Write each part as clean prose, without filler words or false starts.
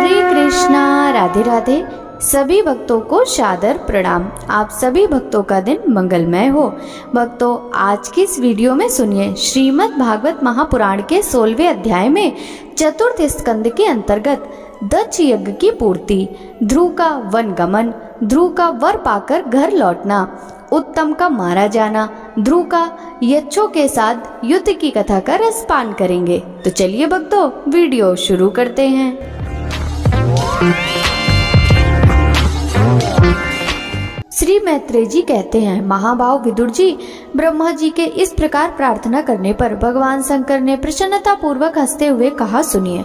हरे कृष्णा, राधे राधे। सभी भक्तों को सादर प्रणाम। आप सभी भक्तों का दिन मंगलमय हो। भक्तों, आज की इस वीडियो में सुनिए श्रीमद् भागवत महापुराण के 16वें अध्याय में चतुर्थ स्कंद के अंतर्गत दक्ष यज्ञ की पूर्ति, ध्रुव का वन गमन, ध्रुव का वर पाकर घर लौटना, उत्तम का मारा जाना, ध्रुव का यक्षों के साथ युद्ध की कथा का रसपान करेंगे। तो चलिए भक्तों, वीडियो शुरू करते हैं। श्री मैत्रेय जी कहते हैं, महाभाव विदुर जी, ब्रह्मा जी के इस प्रकार प्रार्थना करने पर भगवान शंकर ने प्रसन्नता पूर्वक हंसते हुए कहा, सुनिए।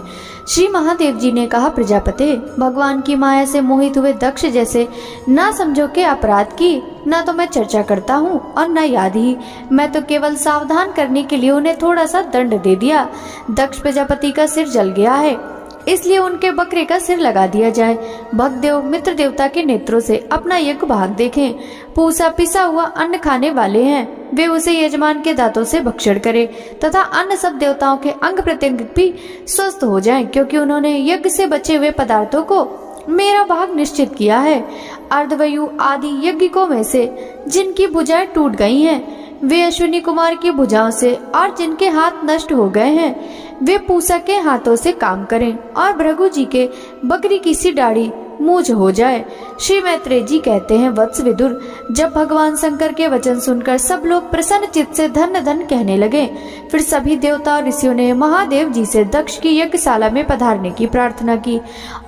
श्री महादेव जी ने कहा, प्रजापते, भगवान की माया से मोहित हुए दक्ष जैसे ना समझो के अपराध की न तो मैं चर्चा करता हूँ और न याद ही। मैं तो केवल सावधान करने के लिए उन्हें थोड़ा सा दंड दे दिया। दक्ष प्रजापति का सिर जल गया है, इसलिए उनके बकरे का सिर लगा दिया जाए। भक्तदेव मित्र देवता के नेत्रों से अपना यज्ञ भाग देखें। पूसा पिसा हुआ अन्न खाने वाले हैं, वे उसे यजमान के दांतों से भक्षण करें तथा अन्य सब देवताओं के अंग प्रत्यंग भी स्वस्थ हो जाएं, क्योंकि उन्होंने यज्ञ से बचे हुए पदार्थों को मेरा भाग निश्चित किया है। अर्धवायु आदि यज्ञिकों में से जिनकी भुजाएं टूट गई हैं, वे अश्विनी कुमार की भुजाओं से, और जिनके हाथ नष्ट हो गए हैं, वे पूसा के हाथों से काम करें, और भृगु जी के बकरी की सी दाढ़ी मूंछ हो जाए। श्री मैत्रेय जी कहते हैं, वत्स विदुर, जब भगवान शंकर के वचन सुनकर सब लोग प्रसन्न चित्त से धन्य धन्य कहने लगे, फिर सभी देवता और ऋषियों ने महादेव जी से दक्ष की यज्ञशाला में पधारने की प्रार्थना की,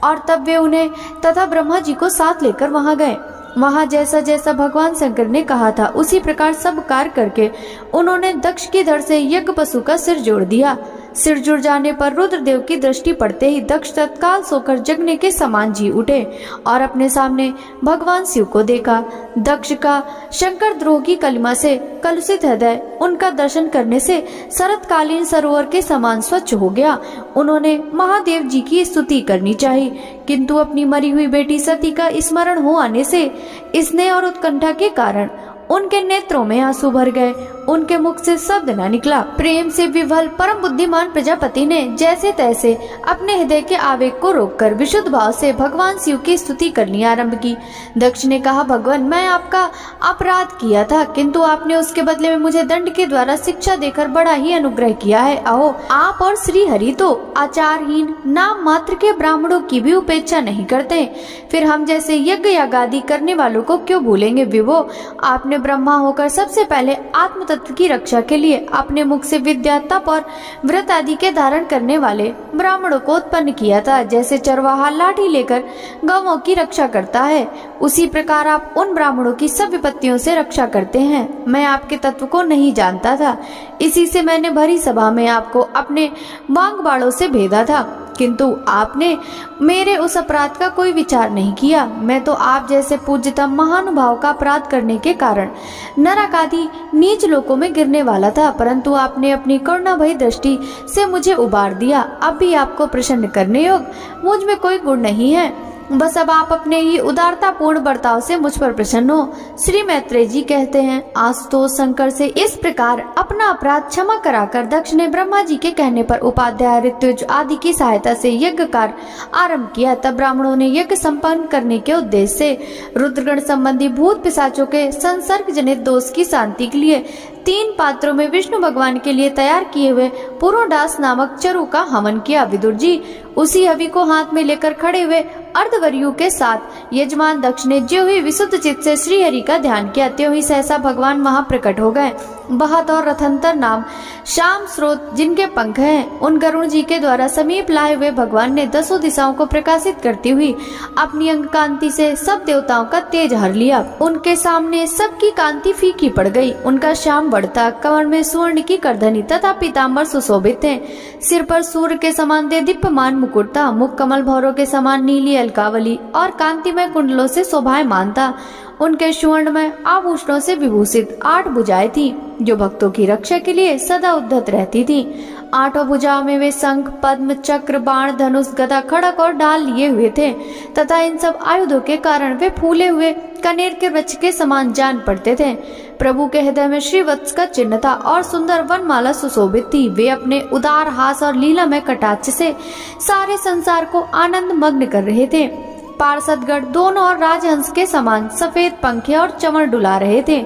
और तब वे उन्हें तथा ब्रह्मा जी को साथ लेकर वहां गए। वहां जैसा जैसा भगवान शंकर ने कहा था, उसी प्रकार सब कार्य करके उन्होंने दक्ष की धड़ से यज्ञ पशु का सिर जोड़ दिया। सिर जुड़ जाने पर रुद्रदेव की दृष्टि पड़ते ही दक्ष तत्काल सोकर जगने के समान जी उठे और अपने सामने भगवान शिव को देखा। दक्ष का शंकर द्रोह की कलिमा से कलुषित हृदय उनका दर्शन करने से शरतकालीन सरोवर के समान स्वच्छ हो गया। उन्होंने महादेव जी की स्तुति करनी चाहिए, किंतु अपनी मरी हुई बेटी सती का स्मरण हो आने से स्नेह और उत्कंठा के कारण उनके नेत्रों में आंसू भर गए। उनके मुख से शब्द न निकला। प्रेम से विवल परम बुद्धिमान प्रजापति ने जैसे तैसे अपने हृदय के आवेग को रोककर विशुद्ध भाव से भगवान शिव की स्तुति करनी आरंभ की। दक्ष ने कहा, भगवान, मैं आपका अपराध किया था, किंतु आपने उसके बदले में मुझे दंड के द्वारा शिक्षा देकर बड़ा ही अनुग्रह किया है। अहो, आप और श्री हरि तो आचारहीन नाम मात्र के ब्राह्मणों की भी उपेक्षा नहीं करते, फिर हम जैसे यज्ञ यागादि करने वालों को क्यों भूलेंगे। विभो, आपने ब्रह्मा होकर सबसे पहले आत्म तत्व की रक्षा के लिए अपने मुख से विद्या, तप और व्रत आदि के धारण करने वाले ब्राह्मणों को उत्पन्न किया था। जैसे चरवाहा लाठी लेकर गौओं की रक्षा करता है, उसी प्रकार आप उन ब्राह्मणों की सब विपत्तियों से रक्षा करते हैं। मैं आपके तत्व को नहीं जानता था, इसी से मैंने भरी सभा में आपको अपने वांग बाणों से भेदा था, किंतु आपने मेरे उस अपराध का कोई विचार नहीं किया। मैं तो आप जैसे पूज्यतम महानुभाव का अपराध करने के कारण नरक आदि नीच लोकों में गिरने वाला था, परंतु आपने अपनी करुणा भरी दृष्टि से मुझे उबार दिया। अब भी आपको प्रसन्न करने योग्य मुझ में कोई गुण नहीं है, बस अब आप अपने ही उदारता पूर्ण बर्ताव से मुझ पर प्रसन्न हो। श्री मैत्रेय जी कहते हैं, आशुतोष शंकर से इस प्रकार अपना अपराध क्षमा कराकर दक्ष ने ब्रह्मा जी के कहने पर उपाध्याय, ऋत्विज आदि की सहायता से यज्ञ कार्य आरंभ किया। तब ब्राह्मणों ने यज्ञ संपन्न करने के उद्देश्य से रुद्रगण संबंधी भूत पिशाचों के संसर्ग जनित दोष की शांति के लिए 3 पात्रों में विष्णु भगवान के लिए तैयार किए हुए पुरोडास नामक चरु का हवन किया। विदुर जी, उसी हवि को हाथ में लेकर खड़े हुए अर्धवर्यु के साथ यजमान दक्ष ने ज्यों ही विशुद्ध चित्त से श्री हरि का ध्यान किया, त्यों ही सहसा भगवान वहां प्रकट हो गए। बहत और रथंतर नाम श्याम स्रोत जिनके पंख हैं, उन गरुण जी के द्वारा समीप लाए हुए भगवान ने 10 दिशाओं को प्रकाशित करती हुई अपनी अंग कांति से सब देवताओं का तेज हर लिया। उनके सामने सबकी कांति फीकी पड़ गई। उनका श्याम बढ़ता, कमर में स्वर्ण की करधनी तथा पीताम्बर सुशोभित थे। सिर पर सूर्य के समान दीप्यमान मुकुट था। मुख कमल भौरों के समान नीली अलकावली और कांतिमय कुंडलों से शोभायमान था। उनके स्वर्णमय आभूषणों से विभूषित 8 भुजाएं थी जो भक्तों की रक्षा के लिए सदा उद्धत रहती थी। 8 भुजाओं में वे शंख, पद्म, चक्र, बाण, धनुष, गदा, खड़ग और ढाल लिए हुए थे तथा इन सब आयुधों के कारण वे फूले हुए कनेर के वृक्ष के समान जान पड़ते थे। प्रभु के हृदय में श्रीवत्स का चिन्ह था और सुंदर वनमाला सुशोभित थी। वे अपने उदार हास और लीला में कटाक्ष से सारे संसार को आनंद मग्न कर रहे थे। पार्षदगण दोनों और राजहंस के समान सफेद पंखे और चमर डुला रहे थे।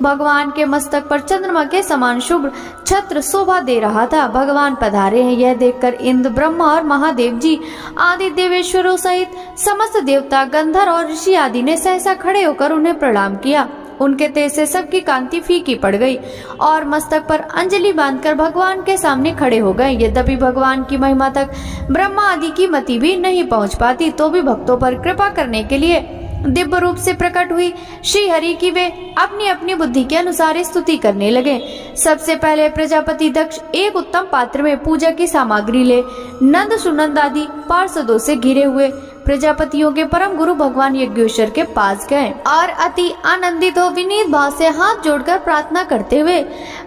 भगवान के मस्तक पर चंद्रमा के समान शुभ्र छत्र शोभा दे रहा था। भगवान पधारे हैं यह देखकर इंद्र, ब्रह्मा और महादेव जी आदि देवेश्वरों सहित समस्त देवता, गंधर्व और ऋषि आदि ने सहसा खड़े होकर उन्हें प्रणाम किया। उनके तेज से सबकी कांति फीकी पड़ गई और मस्तक पर अंजलि बांधकर भगवान के सामने खड़े हो गए। यद्यपि भगवान की महिमा तक ब्रह्मा आदि की मति भी नहीं पहुंच पाती, तो भी भक्तों पर कृपा करने के लिए दिव्य रूप से प्रकट हुई श्री हरि की वे अपनी अपनी बुद्धि के अनुसार स्तुति करने लगे। सबसे पहले प्रजापति दक्ष एक उत्तम पात्र में पूजा की सामग्री ले नंद, सुनंद आदि पार्षदों से घिरे हुए प्रजापतियों के परम गुरु भगवान यज्ञेश्वर के पास गए और अति आनंदित हो विनीत भाव से हाथ जोड़कर प्रार्थना करते हुए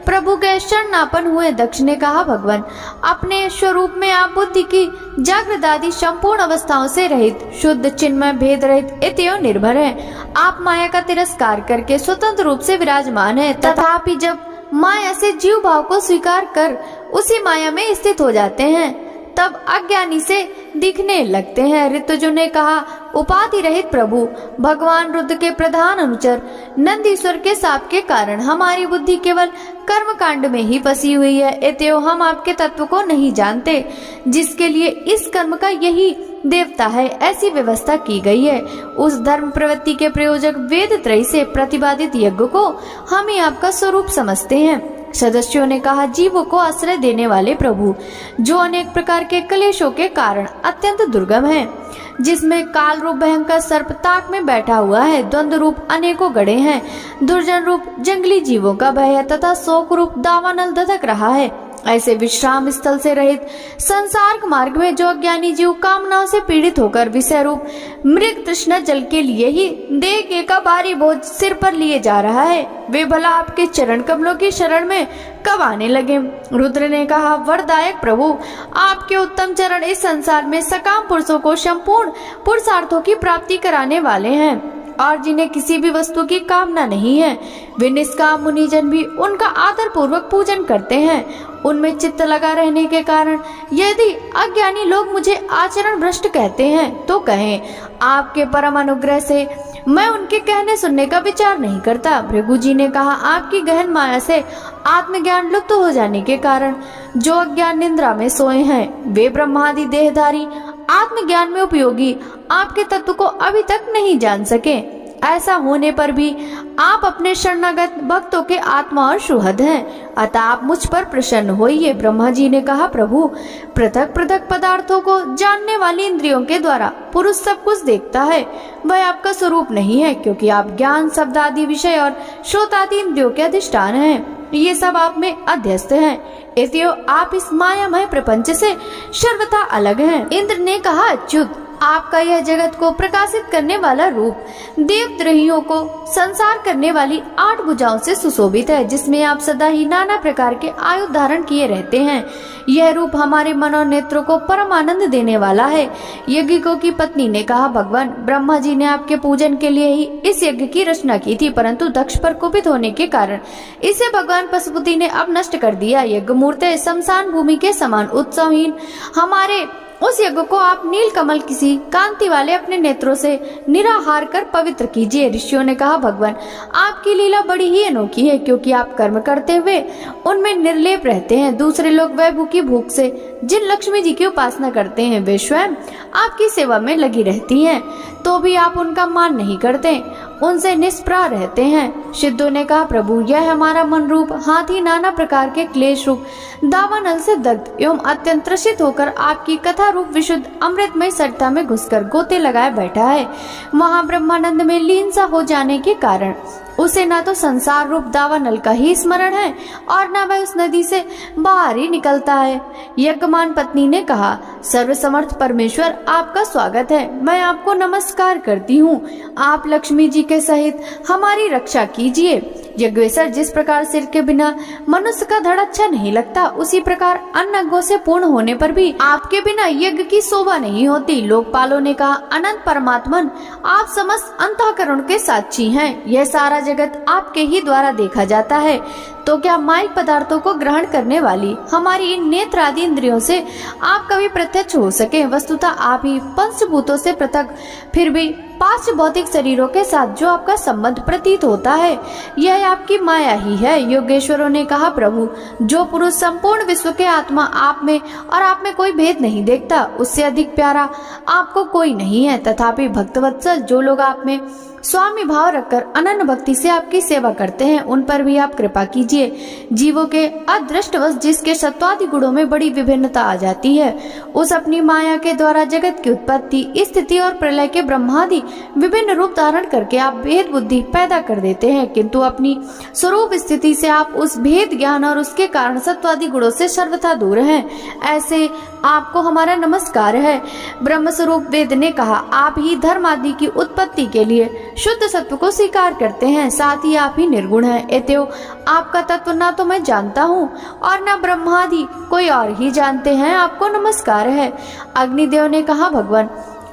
प्रभु के शरणापन्न हुए। दक्ष ने कहा, भगवान अपने स्वरूप में आप बुद्धि की जागृत आदि संपूर्ण अवस्थाओं से रहित, शुद्ध, चिन्मय, भेद रहित, इत्यो निर्भर है। आप माया का तिरस्कार करके स्वतंत्र रूप से विराजमान है, तथापि जब माया से जीव भाव को स्वीकार कर उसी माया में स्थित हो जाते हैं तब अज्ञानी से दिखने लगते हैं। ऋतुजु ने कहा, उपाधि रहित प्रभु भगवान रुद्र के प्रधान अनुचर नंदीश्वर के शाप के कारण हमारी बुद्धि केवल कर्म कांड में ही फंसी हुई है। एतयो हम आपके तत्व को नहीं जानते जिसके लिए इस कर्म का यही देवता है, ऐसी व्यवस्था की गई है। उस धर्म प्रवृत्ति के प्रयोजक वेद त्रयी से प्रतिपादित यज्ञ को हम ही आपका स्वरूप समझते हैं। सदस्यों ने कहा, जीवों को आश्रय देने वाले प्रभु जो अनेक प्रकार के क्लेशों के कारण अत्यंत दुर्गम है, जिसमें काल रूप भयंकर सर्प ताक में बैठा हुआ है, द्वंद्व रूप अनेकों गड़े हैं, दुर्जन रूप जंगली जीवों का भय है तथा शोक रूप दावानल धधक रहा है। ऐसे विश्राम स्थल से रहित संसार मार्ग में जो अज्ञानी जीव कामनाओं से पीड़ित होकर विषय रूप मृग तृष्णा जल के लिए ही देह का भारी बोझ सिर पर लिए जा रहा है, वे भला आपके चरण कमलों की शरण में कब आने लगे। रुद्र ने कहा, वरदायक प्रभु आपके उत्तम चरण इस संसार में सकाम पुरुषों को संपूर्ण पुरुषार्थों की प्राप्ति कराने वाले हैं और जिन्हें किसी भी वस्तु की कामना नहीं है, वे निष्काम मुनिजन भी उनका आदर पूर्वक पूजन करते हैं। उनमें चित्त लगा रहने के कारण यदि अज्ञानी लोग मुझे आचरण भ्रष्ट कहते हैं तो कहें, आपके परम अनुग्रह से मैं उनके कहने सुनने का विचार नहीं करता। भृगु जी ने कहा, आपकी गहन माया से आत्मज्ञान लुप्त हो जाने के कारण जो अज्ञान निद्रा में सोए हैं, वे ब्रह्मादि देहधारी आत्मज्ञान में उपयोगी आपके तत्व को अभी तक नहीं जान सके। ऐसा होने पर भी आप अपने शरणागत भक्तों के आत्मा और सुहृद हैं, अतः आप मुझ पर प्रसन्न होइए। ब्रह्मा जी ने कहा, प्रभु पृथक पृथक पदार्थों को जानने वाली इंद्रियों के द्वारा पुरुष सब कुछ देखता है, वह आपका स्वरूप नहीं है, क्योंकि आप ज्ञान, शब्द आदि विषय और श्रोतादि इंद्रियों के अधिष्ठान हैं। ये सब आप में अध्यस्त हैं, इसलिए आप इस मायामय प्रपंच से सर्वथा अलग हैं। इंद्र ने कहा, अच्युत आपका यह जगत को प्रकाशित करने वाला रूप देवद्रोहियों को संसार करने वाली 8 भुजाओं से सुशोभित है, जिसमें आप सदा ही नाना प्रकार के आयुध धारण किए रहते हैं। यह रूप हमारे मन और नेत्रों को परम आनंद देने वाला है। यज्ञिकों की पत्नी ने कहा, भगवान ब्रह्मा जी ने आपके पूजन के लिए ही इस यज्ञ की रचना की थी, परंतु दक्ष पर कुपित होने के कारण इसे भगवान पशुपति ने अब नष्ट कर दिया। यज्ञ मूर्ति शमशान भूमि के समान उत्सवहीन हमारे उस यज्ञ को आप नील कमल किसी कांति वाले अपने नेत्रों से निराहार कर पवित्र कीजिए। ऋषियों ने कहा, भगवान आपकी लीला बड़ी ही अनोखी है, क्योंकि आप कर्म करते हुए उनमें निर्लेप रहते हैं। दूसरे लोग वैभव की भूख से जिन लक्ष्मी जी की उपासना करते हैं, वे स्वयं आपकी सेवा में लगी रहती हैं, तो भी आप उनका मान नहीं करते, उनसे निष्प्रह रहते हैं। सिद्धों ने कहा, प्रभु यह हमारा मन रूप हाथी नाना प्रकार के क्लेश रूप दावानल से दग्ध एवं अत्यंत त्रसित होकर आपकी कथा रूप विशुद्ध अमृतमय सरिता में घुसकर गोते लगाए बैठा है। वहाँ ब्रह्मानंद में लीन सा हो जाने के कारण उसे न तो संसार रूप दावानल का ही स्मरण है और न वह उस नदी से बाहर ही निकलता है। यज्ञमान पत्नी ने कहा, सर्वसमर्थ परमेश्वर आपका स्वागत है, मैं आपको नमस्कार करती हूँ। आप लक्ष्मी जी के सहित हमारी रक्षा कीजिए। यज्ञेश्वर, जिस प्रकार सिर के बिना मनुष्य का धड़ अच्छा नहीं लगता, उसी प्रकार अन्य अंगों से पूर्ण होने पर भी आपके बिना यज्ञ की शोभा नहीं होती। लोकपालों ने कहा, अनंत परमात्मन, आप समस्त अंतःकरण के साक्षी हैं। यह सारा जगत आपके ही द्वारा देखा जाता है, तो क्या माइक पदार्थों को ग्रहण करने वाली हमारी इन नेत्र आदि इंद्रियों से आप कभी प्रत्यक्ष हो सके? वस्तुतः आप ही पंचभूतों से पृथक, फिर भी पांच भौतिक शरीरों के साथ जो आपका संबंध प्रतीत होता है, यह आपकी माया ही है। योगेश्वरों ने कहा, प्रभु जो पुरुष संपूर्ण विश्व के आत्मा आप में और आप में कोई भेद नहीं देखता, उससे अधिक प्यारा आपको कोई नहीं है। तथापि भक्तवत्सल, जो लोग आप में स्वामी भाव रखकर अनन्य भक्ति से आपकी सेवा करते हैं, उन पर भी आप कृपा कीजिए। जीवों के अदृष्टवश जिसके सत्वादि गुणों में बड़ी विभिन्नता आ जाती है, उस अपनी माया के द्वारा जगत की उत्पत्ति, स्थिति और प्रलय के ब्रह्मादि विभिन्न रूप धारण करके आप भेद बुद्धि पैदा कर देते हैं, किंतु अपनी स्वरूप स्थिति से आप उस भेद ज्ञान और उसके कारण सत्वादि गुणों से सर्वथा दूर हैं। ऐसे आपको हमारा नमस्कार है। ब्रह्म स्वरूप वेद ने कहा, आप ही धर्म आदि की उत्पत्ति के लिए शुद्ध सत्व को स्वीकार करते हैं, साथ ही आप ही निर्गुण हैं। एतयो आपका तत्व ना तो मैं जानता हूँ और न ब्रह्मादि कोई और ही जानते हैं। आपको नमस्कार है। अग्निदेव ने कहा, भगवान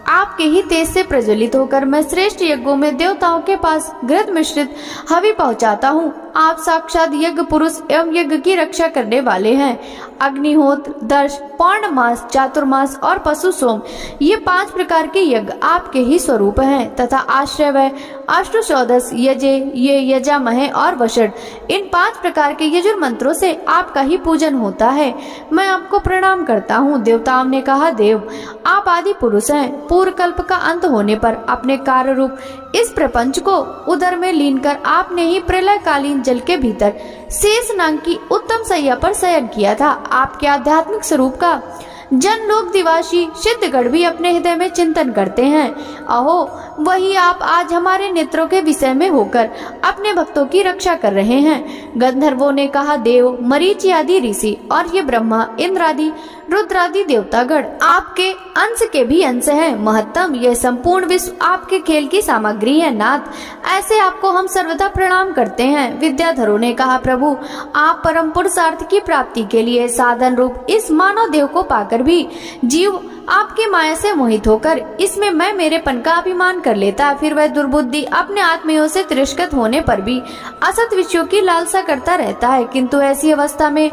आपके ही तेज से प्रज्वलित होकर मैं श्रेष्ठ यज्ञों में देवताओं के पास घृत मिश्रित हवि पहुंचाता हूँ। आप साक्षात यज्ञ पुरुष एवं यज्ञ की रक्षा करने वाले हैं। अग्निहोत्र, दर्श, पौर्णमास, चातुर्मास और पशु सोम, ये 5 प्रकार के यज्ञ आपके ही स्वरूप हैं तथा आश्रय व अष्टोषोदश यजे, ये यजामहे और वषड, इन 5 प्रकार के यजुर मंत्रों से आपका ही पूजन होता है। मैं आपको प्रणाम करता हूँ। देवताओं ने कहा, देव आप आदि पुरुष हैं। पूर्व कल्प का अंत होने पर अपने कार्य रूप इस प्रपंच को उदर में लीन कर आपने ही प्रलयकालीन जल के भीतर शेष नाग की उत्तम सैया पर शयन किया था। आपके आध्यात्मिक स्वरूप का जन लोक दिवासी सिद्धगढ़ भी अपने हृदय में चिंतन करते हैं। अहो, वही आप आज हमारे नेत्रों के विषय में होकर अपने भक्तों की रक्षा कर रहे हैं। गंधर्वों ने कहा, देव, मरीचि आदि ऋषि और ये ब्रह्मा, इंद्र आदि, रुद्रादि देवतागण आपके अंश के भी अंश हैं। महत्तम, यह संपूर्ण विश्व आपके खेल की सामग्री है। नाथ, ऐसे आपको हम सर्वदा प्रणाम करते हैं। विद्याधरों ने कहा, प्रभु आप परम पुरुषार्थ की प्राप्ति के लिए साधन रूप इस मानव देव को पाकर भी जीव आपकी माया से मोहित होकर इसमें मैं मेरेपन का अभिमान कर लेता, फिर वह दुर्बुद्धि अपने आत्मियों से तिरस्कृत होने पर भी असत विषयों की लालसा करता रहता है। किंतु ऐसी अवस्था में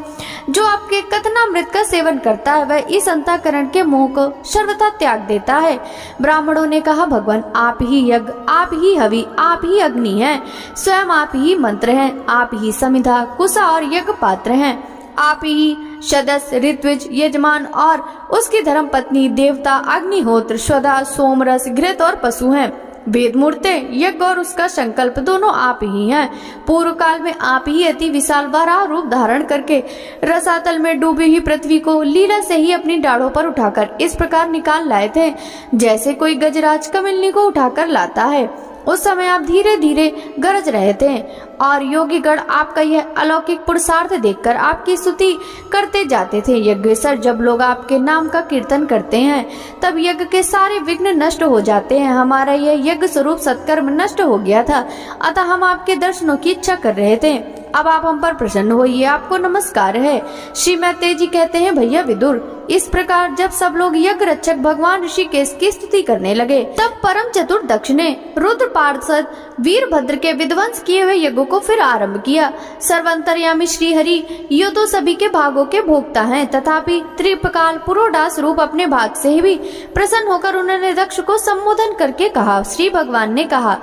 जो आपके कथनामृत का सेवन करता है, वह इस अंतःकरण के मोह को सर्वथा त्याग देता है। ब्राह्मणों ने कहा, भगवान आप ही यज्ञ, आप ही हवि, आप ही अग्नि हैं, स्वयं आप ही मंत्र हैं, आप ही समिधा, कुशा और यज्ञ पात्र हैं, आप ही सदस्य, ऋत्विज, यजमान और उसकी धर्म पत्नी, देवता, अग्निहोत्र, स्वदा, सोमरस, घृत और पशु हैं। वेद मूर्ते, यज्ञ और उसका संकल्प दोनों आप ही हैं। पूर्व काल में आप ही अति विशाल वराह रूप धारण करके रसातल में डूबी हुई पृथ्वी को लीला से ही अपनी डाढ़ों पर उठाकर इस प्रकार निकाल लाए थे, जैसे कोई गजराज कमिलनी को उठाकर लाता है। उस समय आप धीरे धीरे गरज रहे थे और योगीगण आपका यह अलौकिक पुरुषार्थ देखकर आपकी स्तुति करते जाते थे। यज्ञेश्वर, जब लोग आपके नाम का कीर्तन करते हैं तब यज्ञ के सारे विघ्न नष्ट हो जाते हैं। हमारा यह यज्ञ स्वरूप सत्कर्म नष्ट हो गया था, अतः हम आपके दर्शनों की इच्छा कर रहे थे। अब आप हम पर प्रसन्न होइए। आपको नमस्कार है। श्री मैत्रेय जी कहते हैं, भैया विदुर, इस प्रकार जब सब लोग यज्ञ रक्षक भगवान ऋषिकेश की स्तुति करने लगे, तब परम चतुर दक्ष ने रुद्र पार्षद वीरभद्र के विध्वंस किए हुए यज्ञों को फिर आरंभ किया। सर्वंतर्यामी श्री हरि यो तो सभी के भागों के भोक्ता हैं, तथापि त्रिपकाल पुरोडास रूप अपने भाग से भी प्रसन्न होकर उन्होंने दक्ष को संबोधन करके कहा। श्री भगवान ने कहा,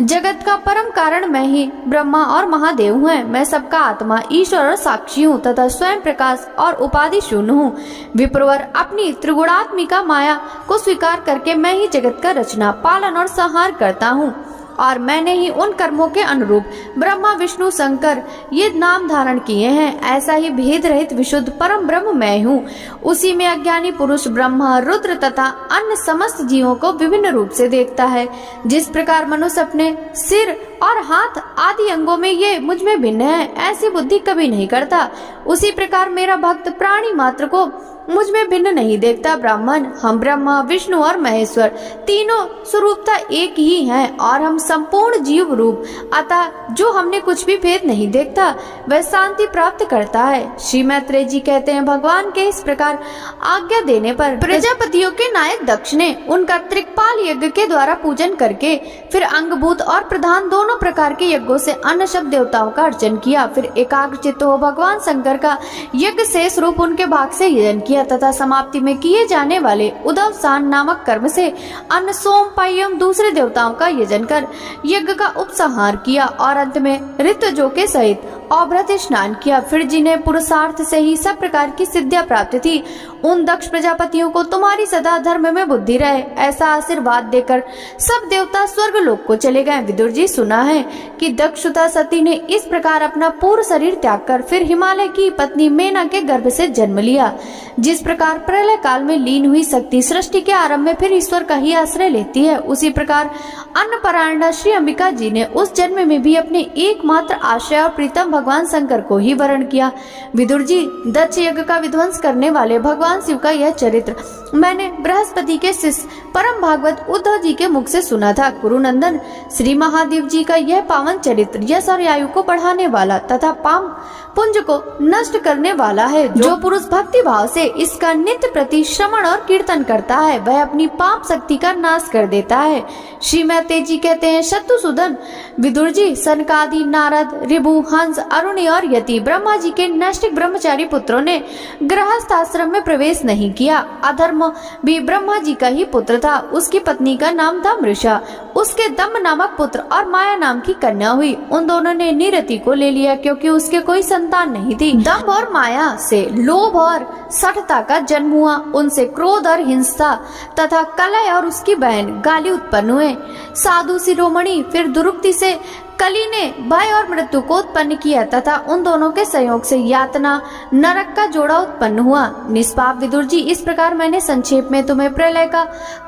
जगत का परम कारण मैं ही ब्रह्मा और महादेव हूँ। मैं सबका आत्मा, ईश्वर और साक्षी हूँ तथा स्वयं प्रकाश और उपाधि शून्य हूँ। विप्रवर, अपनी त्रिगुणात्मिका माया को स्वीकार करके मैं ही जगत का रचना, पालन और संहार करता हूँ। और मैंने ही उन कर्मों के अनुरूप ब्रह्मा विष्णु शंकर ये नाम धारण किए हैं। ऐसा ही भेद रहित विशुद्ध परम ब्रह्म मैं हूँ। उसी में अज्ञानी पुरुष ब्रह्मा रुद्र तथा अन्य समस्त जीवों को विभिन्न रूप से देखता है। जिस प्रकार मनुष्य अपने सिर और हाथ आदि अंगों में ये मुझ में भिन्न है, ऐसी बुद्धि कभी नहीं करता, उसी प्रकार मेरा भक्त प्राणी मात्र को मुझ में भिन्न नहीं देखता। ब्राह्मण, हम ब्रह्मा विष्णु और महेश्वर तीनों स्वरूपता एक ही हैं और हम संपूर्ण जीव रूप, अतः जो हमने कुछ भी भेद नहीं देखता वह शांति प्राप्त करता है। श्री मैत्रेय जी कहते हैं, भगवान के इस प्रकार आज्ञा देने पर प्रजापतियों के नायक दक्ष ने उनका त्रिकपाल यज्ञ के द्वारा पूजन करके फिर अंगभूत और प्रधान दोनों प्रकार के यज्ञों से अन्य सब देवताओं का अर्चन किया। फिर एकाग्रचित्त हो भगवान शंकर का यज्ञ शेष रूप उनके भाग से यजन किया तथा समाप्ति में किए जाने वाले उदवसान नामक कर्म से अन्न सोम पाई एवं दूसरे देवताओं का यजन कर यज्ञ का उपसंहार किया और अंत में ऋतजों के सहित अभ्रत स्नान किया। फिर जिन्हें पुरुषार्थ से ही सब प्रकार की सिद्धियां प्राप्त थी, उन दक्ष प्रजापतियों को तुम्हारी सदा धर्म में बुद्धि रहे, ऐसा आशीर्वाद देकर सब देवता स्वर्ग लोक को चले गए। विदुर जी, सुना है कि दक्षता सती ने इस प्रकार अपना पूर्ण शरीर त्याग कर फिर हिमालय की पत्नी मेना के गर्भ से जन्म लिया। जिस प्रकार प्रलय काल में लीन हुई शक्ति सृष्टि के आरंभ में फिर ईश्वर का ही आश्रय लेती है, उसी प्रकार अन्नपरायणा श्री अंबिका जी ने उस जन्म में भी अपने एकमात्र आश्रय और प्रीतम भगवान शंकर को ही वरण किया। विदुर जी, दक्ष यज्ञ का विध्वंस करने वाले भगवान शिव का यह चरित्र मैंने बृहस्पति के शिष्य परम भागवत उद्धव जी के मुख से सुना था। कुरुनंदन, श्री महादेव जी का यह पावन चरित्र यश और आयु को बढ़ाने वाला तथा पाप पुंज को नष्ट करने वाला है। जो पुरुष भक्ति भाव से इसका नित्य प्रति श्रवण और कीर्तन करता है, वह अपनी पाप शक्ति का नाश कर देता है। श्री मैत्रेय जी कहते हैं, शत्रुसूदन, विदुर जी, सनकादि, नारद, ऋभु, हंस, अरुणि और यति ब्रह्मा जी के नैष्ठिक ब्रह्मचारी पुत्रों ने गृहस्थ आश्रम में प्रवेश नहीं किया। अधर्म भी ब्रह्मा जी का ही पुत्र था। उसकी पत्नी का नाम था मृषा, उसके दम्भ नामक पुत्र और माया नाम की कन्या हुई। उन दोनों ने निरति को ले लिया क्योंकि उसके कोई संतान नहीं थी। दम्भ और माया से लोभ और सठता का जन्म हुआ, उनसे क्रोध और हिंसा तथा कलह और उसकी बहन गाली उत्पन्न हुए। साधु शिरोमणि फिर दुरुक्ति से कली ने भय और मृत्यु को उत्पन्न किया तथा उन दोनों के संयोग से यातना नरक का जोड़ा उत्पन्न हुआ। निष्पाप विदुर जी, इस प्रकार मैंने संक्षेप में तुम्हें प्रलय का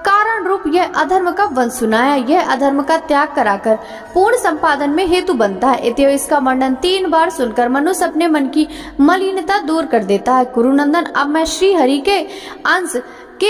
कारण रूप यह अधर्म का वंश सुनाया। यह अधर्म का त्याग कराकर पूर्ण संपादन में हेतु बनता है। इतः इसका वर्णन 3 बार सुनकर मनुष्य अपने मन की मलिनता दूर कर देता है। कुरुनंदन, अब मैं श्री हरि के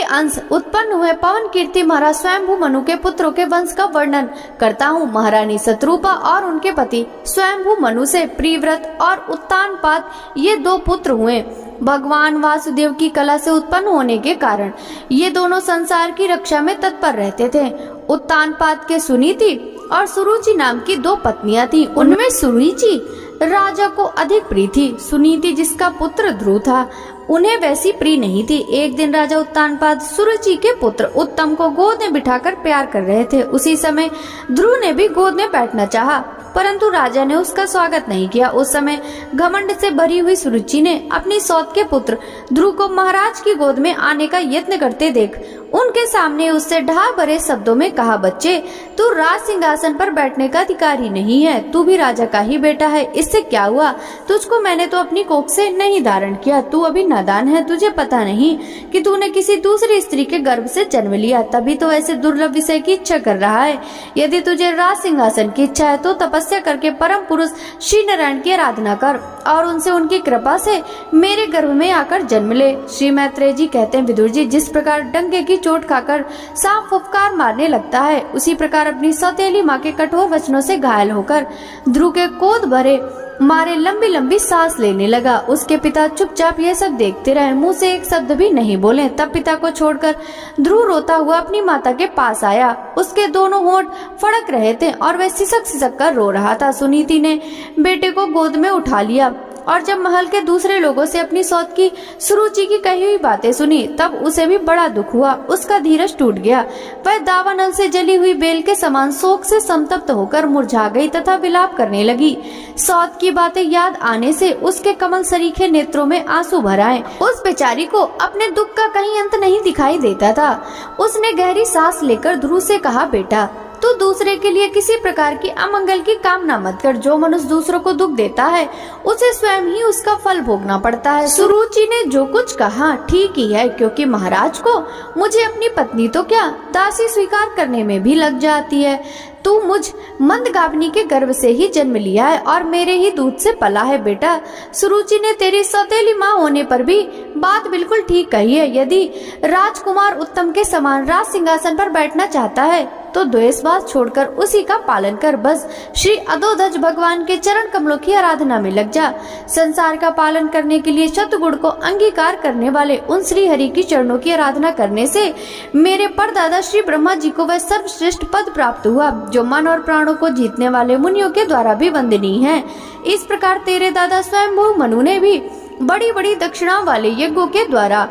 अंश उत्पन्न हुए पवन कीर्ति महाराज स्वयंभू मनु के पुत्रों के वंश का वर्णन करता हूँ। महारानी शत्रुपा और उनके पति स्वयंभू मनु से प्रियव्रत और उत्तानपाद ये 2 पुत्र हुए। भगवान वासुदेव की कला से उत्पन्न होने के कारण ये दोनों संसार की रक्षा में तत्पर रहते थे। उत्तानपाद के सुनीति और सुरुचि नाम की 2 पत्नियां थी। उनमें सुरुचि राजा को अधिक प्रिय थी। सुनीति, जिसका पुत्र ध्रुव था, उन्हें वैसी प्रिय नहीं थी। एक दिन राजा उत्तानपाद सुरुचि के पुत्र उत्तम को गोद में बिठाकर प्यार कर रहे थे। उसी समय ध्रुव ने भी गोद में बैठना चाहा, परंतु राजा ने उसका स्वागत नहीं किया। उस समय घमंड से भरी हुई सुरुचि ने अपनी सौत के पुत्र ध्रुव को महाराज की गोद में आने का यत्न करते देख उनके सामने उससे ढा भरे शब्दों में कहा, बच्चे, तू राज सिंहासन पर बैठने का अधिकारी नहीं है, तू भी राजा का ही बेटा है। इससे क्या हुआ? तुझको मैंने तो अपनी कोख से नहीं धारण किया, तू अभी नादान है। तुझे पता नहीं कि तूने किसी दूसरी स्त्री के गर्भ से जन्म लिया, तभी तो ऐसे दुर्लभ विषय की इच्छा कर रहा है। यदि तुझे राज सिंहासन की इच्छा है तो तपस्या करके परम पुरुष श्री नारायण की आराधना कर और उनसे उनकी कृपा से मेरे गर्भ में आकर जन्म ले। श्री मैत्रेय जी कहते हैं, विदुर जी, जिस प्रकार डंके की चोट खाकर सांप फुफकार मारने लगता है, उसी प्रकार अपनी सौतेली माँ के कठोर वचनों से घायल होकर ध्रुव के कोद भरे मारे लंबी लंबी सांस लेने लगा। उसके पिता चुपचाप यह सब देखते रहे, मुंह से एक शब्द भी नहीं बोले। तब पिता को छोड़कर ध्रुव रोता हुआ अपनी माता के पास आया। उसके दोनों होंठ फड़क रहे थे और वह सिसक सिसक कर रो रहा था। सुनीति ने बेटे को गोद में उठा लिया और जब महल के दूसरे लोगों से अपनी सौत की सुरुचि की कही हुई बातें सुनी, तब उसे भी बड़ा दुख हुआ। उसका धीरज टूट गया। वह दावानल से जली हुई बेल के समान शोक से संतप्त होकर मुरझा गई तथा विलाप करने लगी। सौत की बातें याद आने से उसके कमल सरीखे नेत्रों में आंसू भर आए। उस बेचारी को अपने दुख का कहीं अंत नहीं दिखाई देता था। उसने गहरी सांस लेकर ध्रुव से कहा, बेटा, तू दूसरे के लिए किसी प्रकार की अमंगल की कामना मत कर। जो मनुष्य दूसरों को दुख देता है उसे स्वयं ही उसका फल भोगना पड़ता है। सुरुचि ने जो कुछ कहा ठीक ही है, क्योंकि महाराज को मुझे अपनी पत्नी तो क्या दासी स्वीकार करने में भी लग जाती है। तू मुझ मंदगामिनी के गर्भ से ही जन्म लिया है और मेरे ही दूध से पला है बेटा। सुरुचि ने तेरी सौतेली माँ होने पर भी बात बिल्कुल ठीक कही है। यदि राजकुमार उत्तम के समान राज सिंहासन पर बैठना चाहता है तो द्वेषबाज छोड़कर उसी का पालन कर। बस श्री अधोधज भगवान के चरण कमलों की आराधना में लग जा। संसार का पालन करने के लिए शतगुण को अंगीकार करने वाले उन श्री हरि की चरणों की आराधना करने से मेरे परदादा श्री ब्रह्मा जी को वह सर्वश्रेष्ठ पद प्राप्त हुआ, जो मन और प्राणों को जीतने वाले मुनियों के द्वारा भी वंदनीय है। इस प्रकार तेरे दादा स्वयंभू मनु ने भी बड़ी बड़ी दक्षिणा वाले यज्ञों के द्वारा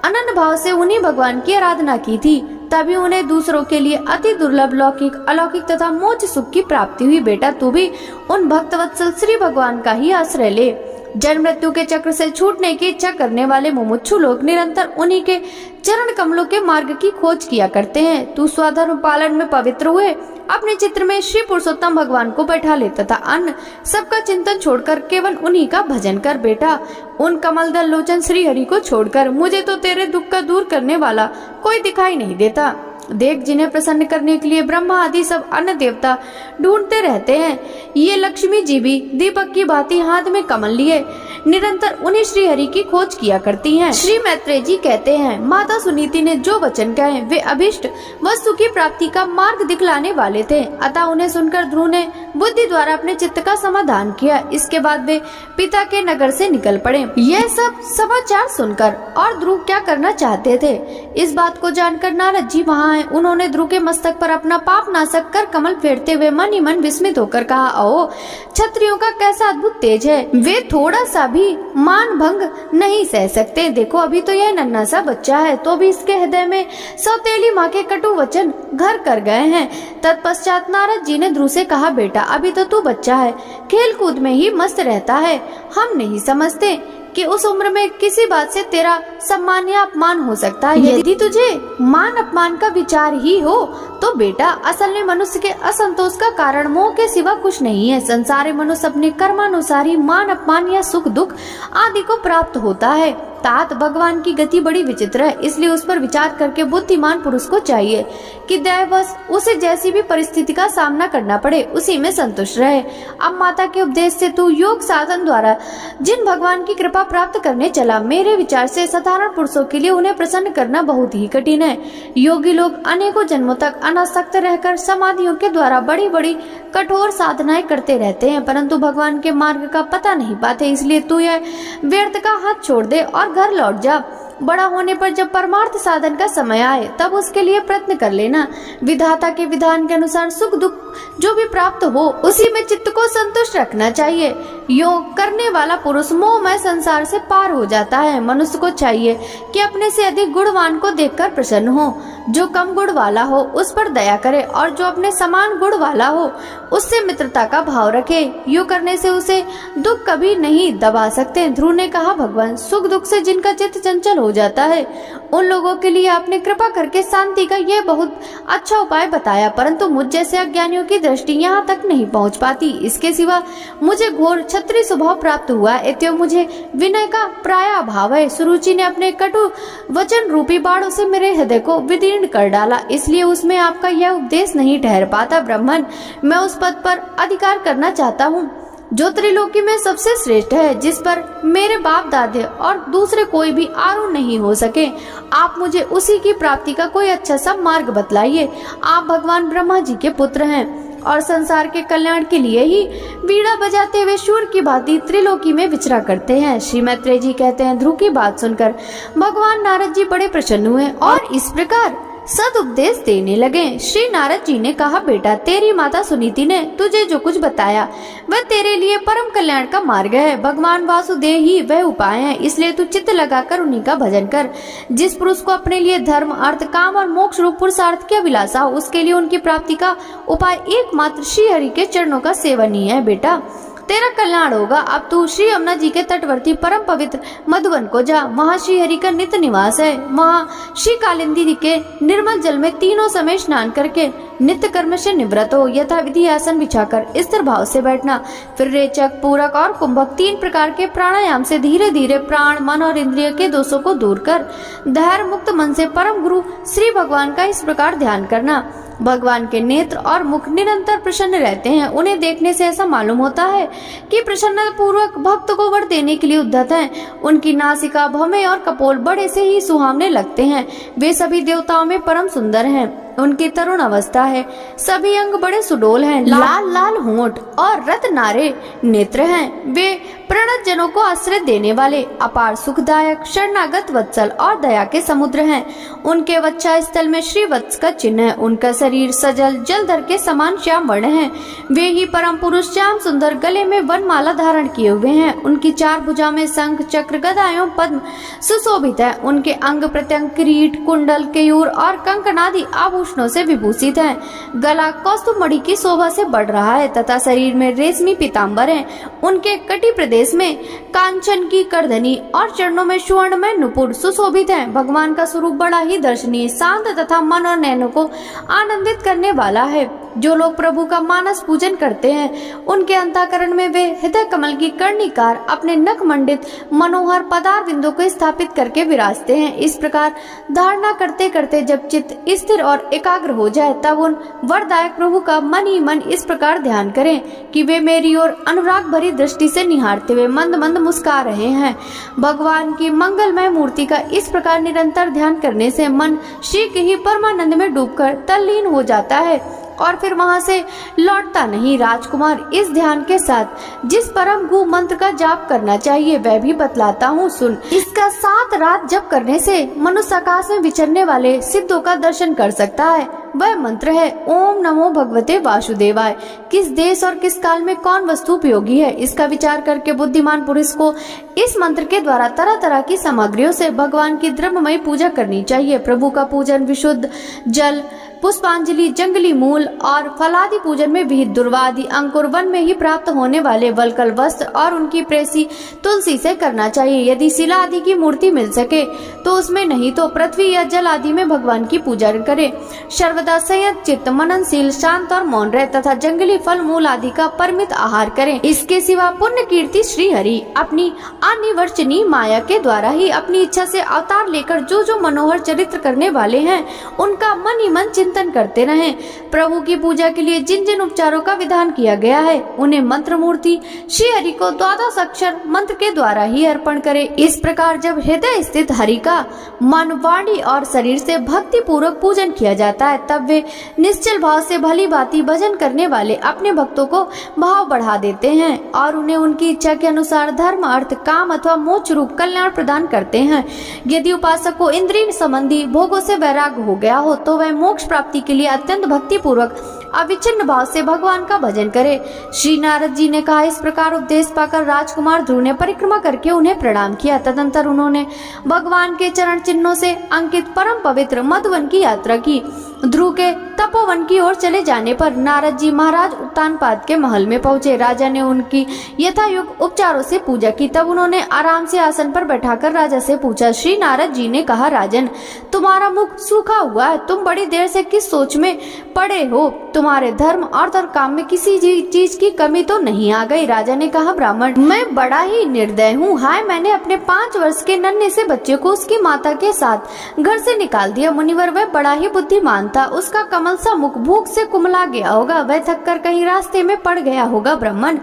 अनन्य भाव से उन्हीं भगवान की आराधना की थी, तभी उन्हें दूसरों के लिए अति दुर्लभ लौकिक अलौकिक तथा मोक्ष सुख की प्राप्ति हुई। बेटा तू भी उन भक्तवत्सल श्री भगवान का ही आश्रय ले। जन्म मृत्यु के चक्र से छूटने की इच्छा करने वाले मुमुक्षु लोग निरंतर उन्हीं के चरण कमलों के मार्ग की खोज किया करते हैं। तू स्वधर्म पालन में पवित्र हुए अपने चित्र में श्री पुरुषोत्तम भगवान को बैठा ले तथा अन्य सबका चिंतन छोड़कर केवल उन्हीं का भजन कर। बेटा उन कमलदल लोचन श्री हरि को छोड़कर मुझे तो तेरे दुख का दूर करने वाला कोई दिखाई नहीं देता। देख, जिन्हें प्रसन्न करने के लिए ब्रह्मा आदि सब अन्य देवता ढूंढते रहते हैं, ये लक्ष्मी जी भी दीपक की भांति हाथ में कमल लिए निरंतर उन्हीं श्री हरि की खोज किया करती हैं। श्री मैत्रेय जी कहते हैं, माता सुनीति ने जो वचन कहे वे अभिष्ट वस्तु की प्राप्ति का मार्ग दिखलाने वाले थे, अतः उन्हें सुनकर ध्रुव ने बुद्धि द्वारा अपने चित्त का समाधान किया। इसके बाद वे पिता के नगर से निकल पड़े। यह सब समाचार सुनकर और ध्रुव क्या करना चाहते थे, इस बात को जानकर नारद जी वहाँ आए। उन्होंने ध्रुव के मस्तक पर अपना पाप नाशक कर कमल फेरते हुए मन ही मन विस्मित होकर कहा, ओ क्षत्रियों का कैसा अद्भुत तेज है, वे थोड़ा सा भी मान भंग नहीं सह सकते। देखो अभी तो यह नन्हा सा बच्चा है, तो भी इसके हृदय में सौतेली माँ के कटु वचन घर कर गए हैं। तत्पश्चात नारद जी ने ध्रुव से कहा, बेटा अभी तो तू बच्चा है, खेल कूद में ही मस्त रहता है। हम नहीं समझते कि उस उम्र में किसी बात से तेरा सम्मान या अपमान हो सकता है। यदि तुझे मान अपमान का विचार ही हो तो बेटा असल में मनुष्य के असंतोष का कारण मोह के सिवा कुछ नहीं है। संसारी मनुष्य अपने कर्मानुसार ही मान अपमान या सुख दुख आदि को प्राप्त होता है। तात भगवान की गति बड़ी विचित्र है, इसलिए उस पर विचार करके बुद्धिमान पुरुष को चाहिए कि दैवश उसे जैसी भी परिस्थिति का सामना करना पड़े उसी में संतुष्ट रहे। अब माता के उपदेश से तू योग साधन द्वारा जिन भगवान की कृपा प्राप्त करने चला, मेरे विचार से साधारण पुरुषों के लिए उन्हें प्रसन्न करना बहुत ही कठिन है। योगी लोग अनेकों जन्मों तक अनासक्त रहकर समाधियों के द्वारा बड़ी बड़ी कठोर साधनाएं करते रहते हैं, परंतु भगवान के मार्ग का पता नहीं पाते। इसलिए तू यह व्यर्थ का हाथ छोड़ दे और घर लौट जा। बड़ा होने पर जब परमार्थ साधन का समय आए तब उसके लिए प्रयत्न कर लेना। विधाता के विधान के अनुसार सुख दुख जो भी प्राप्त हो उसी में चित्त को संतुष्ट रखना चाहिए। योग करने वाला पुरुष मोहमय संसार से पार हो जाता है। मनुष्य को चाहिए कि अपने से अधिक गुणवान को देखकर प्रसन्न हो, जो कम गुण वाला हो उस पर दया करे और जो अपने समान गुण वाला हो उससे मित्रता का भाव रखे। योग करने से उसे दुख कभी नहीं दबा सकते। ध्रुव ने कहा, भगवान सुख दुख से जिनका चित्त चंचल हो जाता है उन लोगों के लिए आपने कृपा करके शांति का यह बहुत अच्छा उपाय बताया, परंतु मुझ जैसे अज्ञानियों की दृष्टि यहाँ तक नहीं पहुँच पाती। इसके सिवा मुझे घोर क्षत्रिय स्वभाव प्राप्त हुआ है, एवं मुझे विनय का प्राय अभाव है। सुरुचि ने अपने कटु वचन रूपी बाणों से मेरे हृदय को विदीर्ण कर डाला, इसलिए उसमें आपका यह उपदेश नहीं ठहर पाता। ब्राह्मण, मैं उस पद पर अधिकार करना चाहता हूँ जो त्रिलोकी में सबसे श्रेष्ठ है, जिस पर मेरे बाप दादे और दूसरे कोई भी आरूढ़ नहीं हो सके। आप मुझे उसी की प्राप्ति का कोई अच्छा सा मार्ग बतलाइए। आप भगवान ब्रह्मा जी के पुत्र हैं और संसार के कल्याण के लिए ही वीणा बजाते हुए शूर की भांति त्रिलोकी में विचरा करते हैं। श्री मैत्रेय जी कहते हैं, ध्रुव की बात सुनकर भगवान नारद जी बड़े प्रसन्न हुए और इस प्रकार सदुपदेश देने लगे। श्री नारद जी ने कहा, बेटा तेरी माता सुनीति ने तुझे जो कुछ बताया वह तेरे लिए परम कल्याण का मार्ग है। भगवान वासुदेव ही वह उपाय है, इसलिए तू चित्त लगाकर उन्हीं का भजन कर। जिस पुरुष को अपने लिए धर्म अर्थ काम और मोक्ष रूप पुरुषार्थ की अभिलाषा हो उसके लिए उनकी प्राप्ति का उपाय एकमात्र श्री हरि के चरणों का सेवन ही है। बेटा तेरा कल्याण होगा। अब तू श्री यमुना जी के तटवर्ती परम पवित्र मधुवन को जा। वहाँ श्री हरि का नित्य निवास है। वहाँ श्री कालिंदी जी के निर्मल जल में तीनों समय स्नान करके नित्य कर्म से निवृत्त हो। यथा विधि आसन बिछाकर स्थिर भाव से बैठना। फिर रेचक, पूरक और कुंभक 3 प्रकार के प्राणायाम से धीरे धीरे प्राण, मन और इंद्रिय के दोषों को दूर कर धैर्य मुक्त मन से परम गुरु श्री भगवान का इस प्रकार ध्यान करना। भगवान के नेत्र और मुख निरंतर प्रसन्न रहते हैं। उन्हें देखने से ऐसा मालूम होता है कि प्रसन्न पूर्वक भक्त को वर देने के लिए उद्यत हैं। उनकी नासिका, भौहें और कपोल बड़े से ही सुहावने लगते हैं। वे सभी देवताओं में परम सुंदर हैं। उनकी तरुण अवस्था है। सभी अंग बड़े सुडोल हैं। लाल लाल होंठ और रत्नारे नेत्र हैं। वे प्रणत जनों को आश्रय देने वाले, अपार सुखदायक, शरणागत वत्सल और दया के समुद्र हैं। उनके वत्सा स्थल में श्री वत्स का चिन्ह है। उनका शरीर सजल जलधर के समान श्याम वर्ण है। वे ही परम पुरुष श्याम सुंदर गले में वनमाला धारण किए हुए हैं। उनकी 4 भुजा में शंख, चक्र, गदा एवं पद्म सुशोभित है। उनके अंग प्रत्यंग किरीट, कुंडल, केयूर और कंकणादि आभूषणों से विभूषित है। गला कौस्तुभ मणि की शोभा से बढ़ रहा है तथा शरीर में रेशमी पीताम्बर है। उनके कटी प्रदेश में कांचन की करधनी और चरणों में स्वर्ण में नुपुर सुशोभित है। भगवान का स्वरूप बड़ा ही दर्शनीय, शांत तथा मन और नैनों को आनंदित करने वाला है। जो लोग प्रभु का मानस पूजन करते हैं उनके अंतःकरण में वे हृदय कमल की कर्णिकार अपने नख मंडित मनोहर पदार बिंदु को स्थापित करके विराजते हैं। इस प्रकार धारणा करते करते जब चित्त स्थिर और एकाग्र हो जाए तब उन वरदायक प्रभु का मन ही मन इस प्रकार ध्यान करें कि वे मेरी ओर अनुराग भरी दृष्टि से निहारते हुए मंद मंद मुस्कुरा रहे हैं। भगवान की मंगलमय मूर्ति का इस प्रकार निरंतर ध्यान करने से मन श्री के ही परमानंद में डूबकर तल्लीन हो जाता है और फिर वहां से लौटता नहीं। राजकुमार, इस ध्यान के साथ जिस परम गु मंत्र का जाप करना चाहिए वह भी बतलाता हूँ, सुन। इसका 7 रात जप करने से मनुष्य आकाश में विचरने वाले सिद्धों का दर्शन कर सकता है। वह मंत्र है ओम नमो भगवते वासुदेवाय। किस देश और किस काल में कौन वस्तु उपयोगी है, इसका विचार करके बुद्धिमान पुरुष को इस मंत्र के द्वारा तरह तरह की सामग्रियों से भगवान की द्रव्यमयी पूजा करनी चाहिए। प्रभु का पूजन विशुद्ध जल, पुष्पांजलि, जंगली मूल और फलादि पूजन में विहित दुर्वादि अंकुर वन में ही प्राप्त होने वाले वलकल वस्त्र और उनकी प्रेसी तुलसी से करना चाहिए। यदि शिला आदि की मूर्ति मिल सके तो उसमें, नहीं तो पृथ्वी या जल आदि में भगवान की पूजा करे। सर्वदा संयत चित्त, मननशील, शांत और मौन रहे तथा जंगली फल मूल आदि का परिमित आहार करें। इसके सिवा पुण्य कीर्ति श्री हरि अपनी अनिवर्चनीय माया के द्वारा ही अपनी इच्छा से अवतार लेकर जो जो मनोहर चरित्र करने वाले हैं उनका मन ही मन चिंतन करते रहें। प्रभु की पूजा के लिए जिन जिन उपचारों का विधान किया गया है उन्हें मंत्र मूर्ति श्री हरि को 12 अक्षर मंत्र के द्वारा ही अर्पण करें। इस प्रकार जब हृदय स्थित हरि का मन, वाणी और शरीर से भक्ति पूर्वक पूजन किया जाता है तब वे निश्चल भाव से भली भांति भजन करने वाले अपने भक्तों को भाव बढ़ा देते हैं और उन्हें उनकी इच्छा के अनुसार धर्म, अर्थ, काम अथवा मोक्ष रूप कल्याण प्रदान करते हैं। यदि उपासक को इंद्रिय संबंधी भोगों से वैराग्य हो गया हो तो वह मोक्ष प्राप्ति के लिए अत्यंत भक्ति पूर्वक अविच्छिन्न भाव से भगवान का भजन करे। श्री नारद जी ने कहा, इस प्रकार उपदेश पाकर राजकुमार ध्रुव ने परिक्रमा करके उन्हें प्रणाम किया। तदंतर उन्होंने भगवान के चरण चिन्हों से अंकित परम पवित्र मधुवन की यात्रा की। ध्रुव के तपोवन की ओर चले जाने पर नारद जी महाराज उत्तानपाद के महल में पहुंचे। राजा ने उनकी यथायुग उपचारों से पूजा की। तब उन्होंने आराम से आसन पर बैठाकर राजा से पूछा। श्री नारद जी ने कहा, राजन, तुम्हारा मुख सूखा हुआ है, तुम बड़ी देर से किस सोच में पड़े हो? तुम्हारे धर्म, अर्थ और काम में किसी चीज की कमी तो नहीं आ गई? राजा ने कहा, ब्राह्मण, मैं बड़ा ही निर्दय हूँ। हाय, मैंने अपने 5 वर्ष के नन्हे से बच्चे को उसकी माता के साथ घर से निकाल दिया। मुनिवर, वह बड़ा ही बुद्धिमान था। उसका कमल सा मुख भूख से कुमला गया होगा। वह थककर कहीं रास्ते में पड़ गया होगा। ब्राह्मण,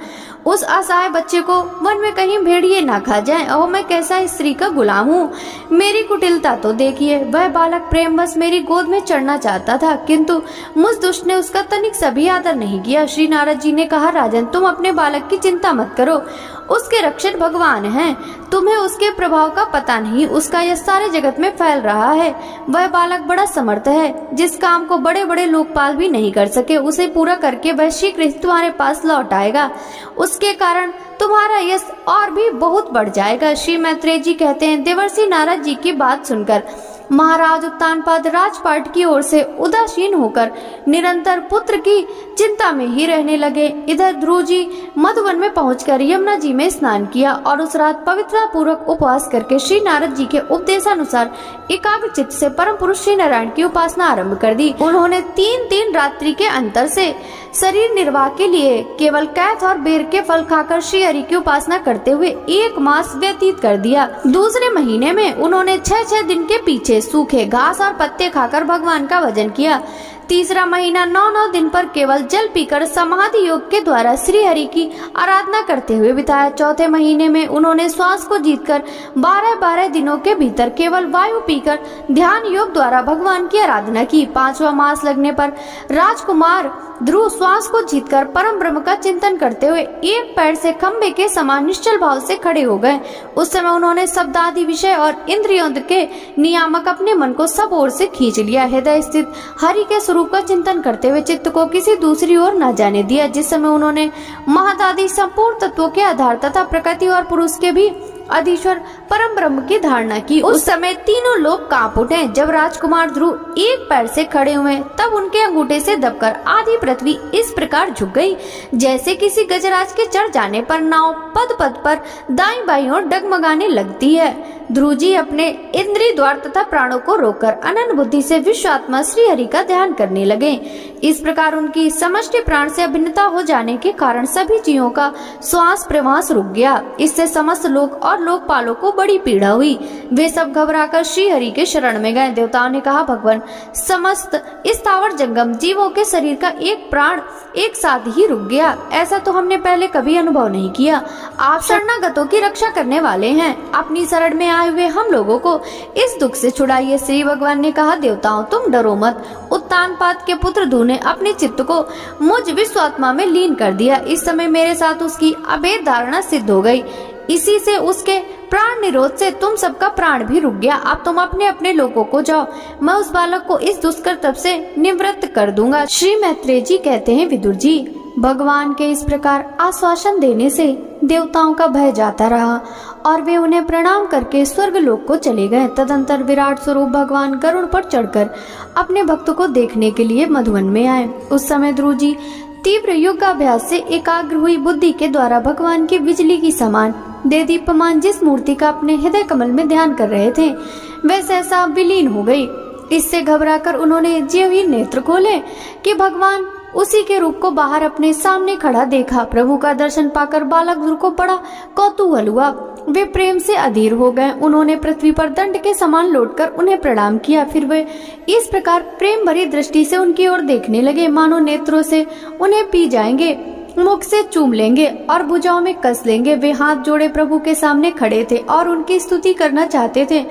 उस असहाय बच्चे को वन में कहीं भेड़िए ना खा जाए। ओह, मैं कैसा स्त्री का गुलाम हूँ। मेरी कुटिलता तो देखिए। वह बालक प्रेमवश मेरी गोद में चढ़ना चाहता था किंतु मुझ दुष्ट ने उसका तनिक सा भी आदर नहीं किया। श्री नारद जी ने कहा, राजन, तुम अपने बालक की चिंता मत करो, उसके रक्षक भगवान हैं। तुम्हें उसके प्रभाव का पता नहीं, उसका यह सारे जगत में फैल रहा है। वह बालक बड़ा समर्थ है। जिस काम को बड़े बड़े लोकपाल भी नहीं कर सके उसे पूरा करके वह शीघ्र ही तुम्हारे पास लौट आएगा। उसके कारण तुम्हारा यश और भी बहुत बढ़ जाएगा। श्री मैत्रेय जी कहते हैं, देवर्षि नारद जी की बात सुनकर महाराज उत्तानपाद राजपाट की ओर से उदासीन होकर निरंतर पुत्र की चिंता में ही रहने लगे। इधर ध्रुव जी मधुवन में पहुंचकर यमुना जी में स्नान किया और उस रात पवित्रता पूर्वक उपवास करके श्री नारद जी के उपदेशानुसार एकाग्र चित्त से परम पुरुष श्री नारायण की उपासना आरंभ कर दी। उन्होंने 3 रात्रि के अंतर से शरीर निर्वाह के लिए केवल कैथ और बेर के फल खाकर श्री हरि की उपासना करते हुए 1 मास व्यतीत कर दिया। दूसरे महीने में उन्होंने 6 दिन के पीछे सूखे घास और पत्ते खाकर भगवान का भजन किया। तीसरा महीना 9 दिन पर केवल जल पीकर समाधि योग के द्वारा श्री हरि की आराधना करते हुए बिताया। चौथे महीने में उन्होंने श्वास को जीतकर 12 दिनों के भीतर केवल वायु पीकर ध्यान योग द्वारा भगवान की आराधना की। 5वां मास लगने पर राजकुमार ध्रुव श्वास को जीतकर परम ब्रह्म का चिंतन करते हुए एक पैर से खंबे के समान निश्चल भाव से खड़े हो गए। उस समय उन्होंने शब्द आदि विषय और इंद्रियों के नियामक अपने मन को सब ओर से खींच लिया। हृदय स्थित हरि के स्वरूप का चिंतन करते हुए चित्त को किसी दूसरी ओर न जाने दिया। जिस समय उन्होंने महत आदि संपूर्ण तत्वों के आधार तथा प्रकृति और पुरुष के भी अधीश्वर परम ब्रह्म की धारणा की, उस समय तीनों लोग कांप उठे। जब राजकुमार ध्रुव एक पैर से खड़े हुए तब उनके अंगूठे से दबकर आधी पृथ्वी इस प्रकार झुक गई जैसे किसी गजराज के चढ़ जाने पर नाव पद पद पर दाईं बाईं ओर डगमगाने लगती है। ध्रुव जी अपने इंद्रिय द्वार तथा प्राणों को रोककर अनन्य बुद्धि से विश्वात्मा श्री हरि का ध्यान करने लगे। इस प्रकार उनकी समष्टि प्राण से अभिन्नता हो जाने के कारण सभी जीवों का श्वास प्रवास रुक गया। इससे समस्त लोक और लोकपालों को बड़ी पीड़ा हुई। वे सब घबराकर श्री हरि के शरण में गए। देवताओं ने कहा, भगवान, समस्त स्थावर जंगम जीवों के शरीर का एक प्राण एक साथ ही रुक गया। ऐसा तो हमने पहले कभी अनुभव नहीं किया। आप शरणागतों की रक्षा करने वाले हैं। अपनी शरण में आए हुए हम लोगों को इस दुख से छुड़ाइए। श्री भगवान ने कहा, देवताओं, तुम डरो मत। उत्तानपाद के पुत्र ध्रुव ने अपने चित्त को मुझ विश्वात्मा में लीन कर दिया। इस समय मेरे साथ उसकी अभेद धारणा सिद्ध हो गई। इसी से उसके प्राण निरोध से तुम सबका प्राण भी रुक गया। अब तुम अपने अपने लोगों को जाओ, मैं उस बालक को इस दुष्कर तप से निवृत्त कर दूंगा। श्री मैत्रेय जी कहते हैं, विदुर जी, भगवान के इस प्रकार आश्वासन देने से देवताओं का भय जाता रहा और वे उन्हें प्रणाम करके स्वर्ग लोक को चले गए। तदंतर विराट स्वरूप भगवान गरुड़ पर चढ़कर अपने भक्तों को देखने के लिए मधुवन में आए। उस समय ध्रुव जी तीव्र योगाभ्यास से एकाग्र हुई बुद्धि के द्वारा भगवान की बिजली की समान देदीप्यमान जिस मूर्ति का अपने हृदय कमल में ध्यान कर रहे थे वह सहसा विलीन हो गई। इससे घबराकर उन्होंने ज्यों ही नेत्र खोले कि भगवान उसी के रूप को बाहर अपने सामने खड़ा देखा। प्रभु का दर्शन पाकर बालक ध्रुव को बड़ा कौतूहल हुआ। वे प्रेम से अधीर हो गए। उन्होंने पृथ्वी पर दंड के समान लौटकर उन्हें प्रणाम किया। फिर वे इस प्रकार प्रेम भरी दृष्टि से उनकी ओर देखने लगे मानो नेत्रों से उन्हें पी जाएंगे, मुख से चूम लेंगे और भुजाओं में कस लेंगे। वे हाथ जोड़े प्रभु के सामने खड़े थे और उनकी स्तुति करना चाहते थे,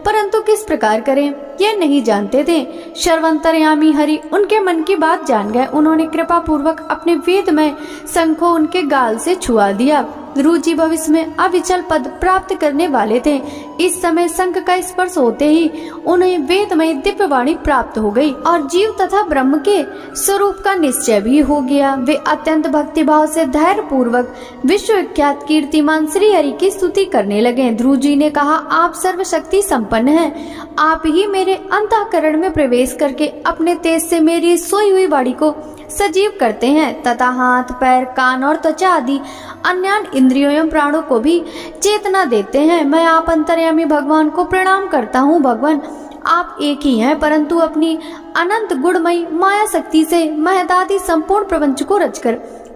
परंतु किस प्रकार करें यह नहीं जानते थे। सर्वंतर्यामी हरि उनके मन की बात जान गए। उन्होंने कृपा पूर्वक अपने वेदमय शंख को उनके गाल से छुआ दिया। ध्रुव जी भविष्य में अविचल पद प्राप्त करने वाले थे। इस समय शंख का स्पर्श होते ही उन्हें वेदमय दिव्य वाणी प्राप्त हो गई और जीव तथा ब्रह्म के स्वरूप का निश्चय भी हो गया। वे अत्यंत भक्ति भाव से धैर्य पूर्वक विश्वविख्यात कीर्तिमान श्री हरि की स्तुति करने लगे। ध्रुव जी ने कहा, आप सर्वशक्ति संपन्न हैं। आप ही मेरे अंतःकरण में प्रवेश करके अपने तेज से मेरी सोई हुई वाणी को सजीव करते हैं तथा हाथ, पैर, कान और त्वचा आदि अन्य इंद्रियों एवं प्राणों को भी चेतना देते हैं। मैं आप अंतर्यामी भगवान को प्रणाम करता हूँ। भगवान, आप एक ही हैं, परंतु अपनी अनंत गुणमयी माया शक्ति से महदादि संपूर्ण प्रपंच को रचकर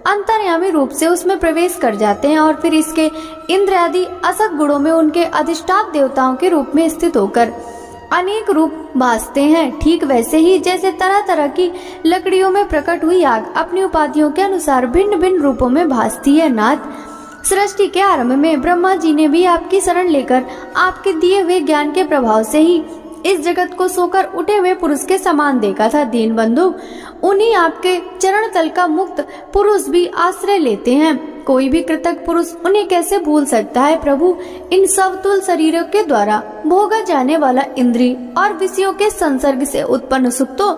अंतर्यामी रूप से उसमें प्रवेश कर जाते हैं और फिर इसके इंद्र आदि असत गुणों में उनके अधिष्ठात देवताओं के रूप में स्थित होकर अनेक रूप भासते हैं। ठीक वैसे ही जैसे तरह तरह की लकड़ियों में प्रकट हुई आग अपनी उपाधियों के अनुसार भिन्न भिन्न रूपों में भासती है। नाथ, सृष्टि के आरंभ में ब्रह्मा जी ने भी आपकी शरण लेकर आपके दिए हुए ज्ञान के प्रभाव से ही इस जगत को सोकर उठे हुए पुरुष के समान देखा था। दीन बंधु, उन्हीं आपके चरण तल का मुक्त पुरुष भी आश्रय लेते हैं। कोई भी कृतज्ञ पुरुष उन्हें कैसे भूल सकता है। प्रभु, इन समतुल शरीरों के द्वारा भोगा जाने वाला इंद्रिय और विषयों के संसर्ग से उत्पन्न सुख तो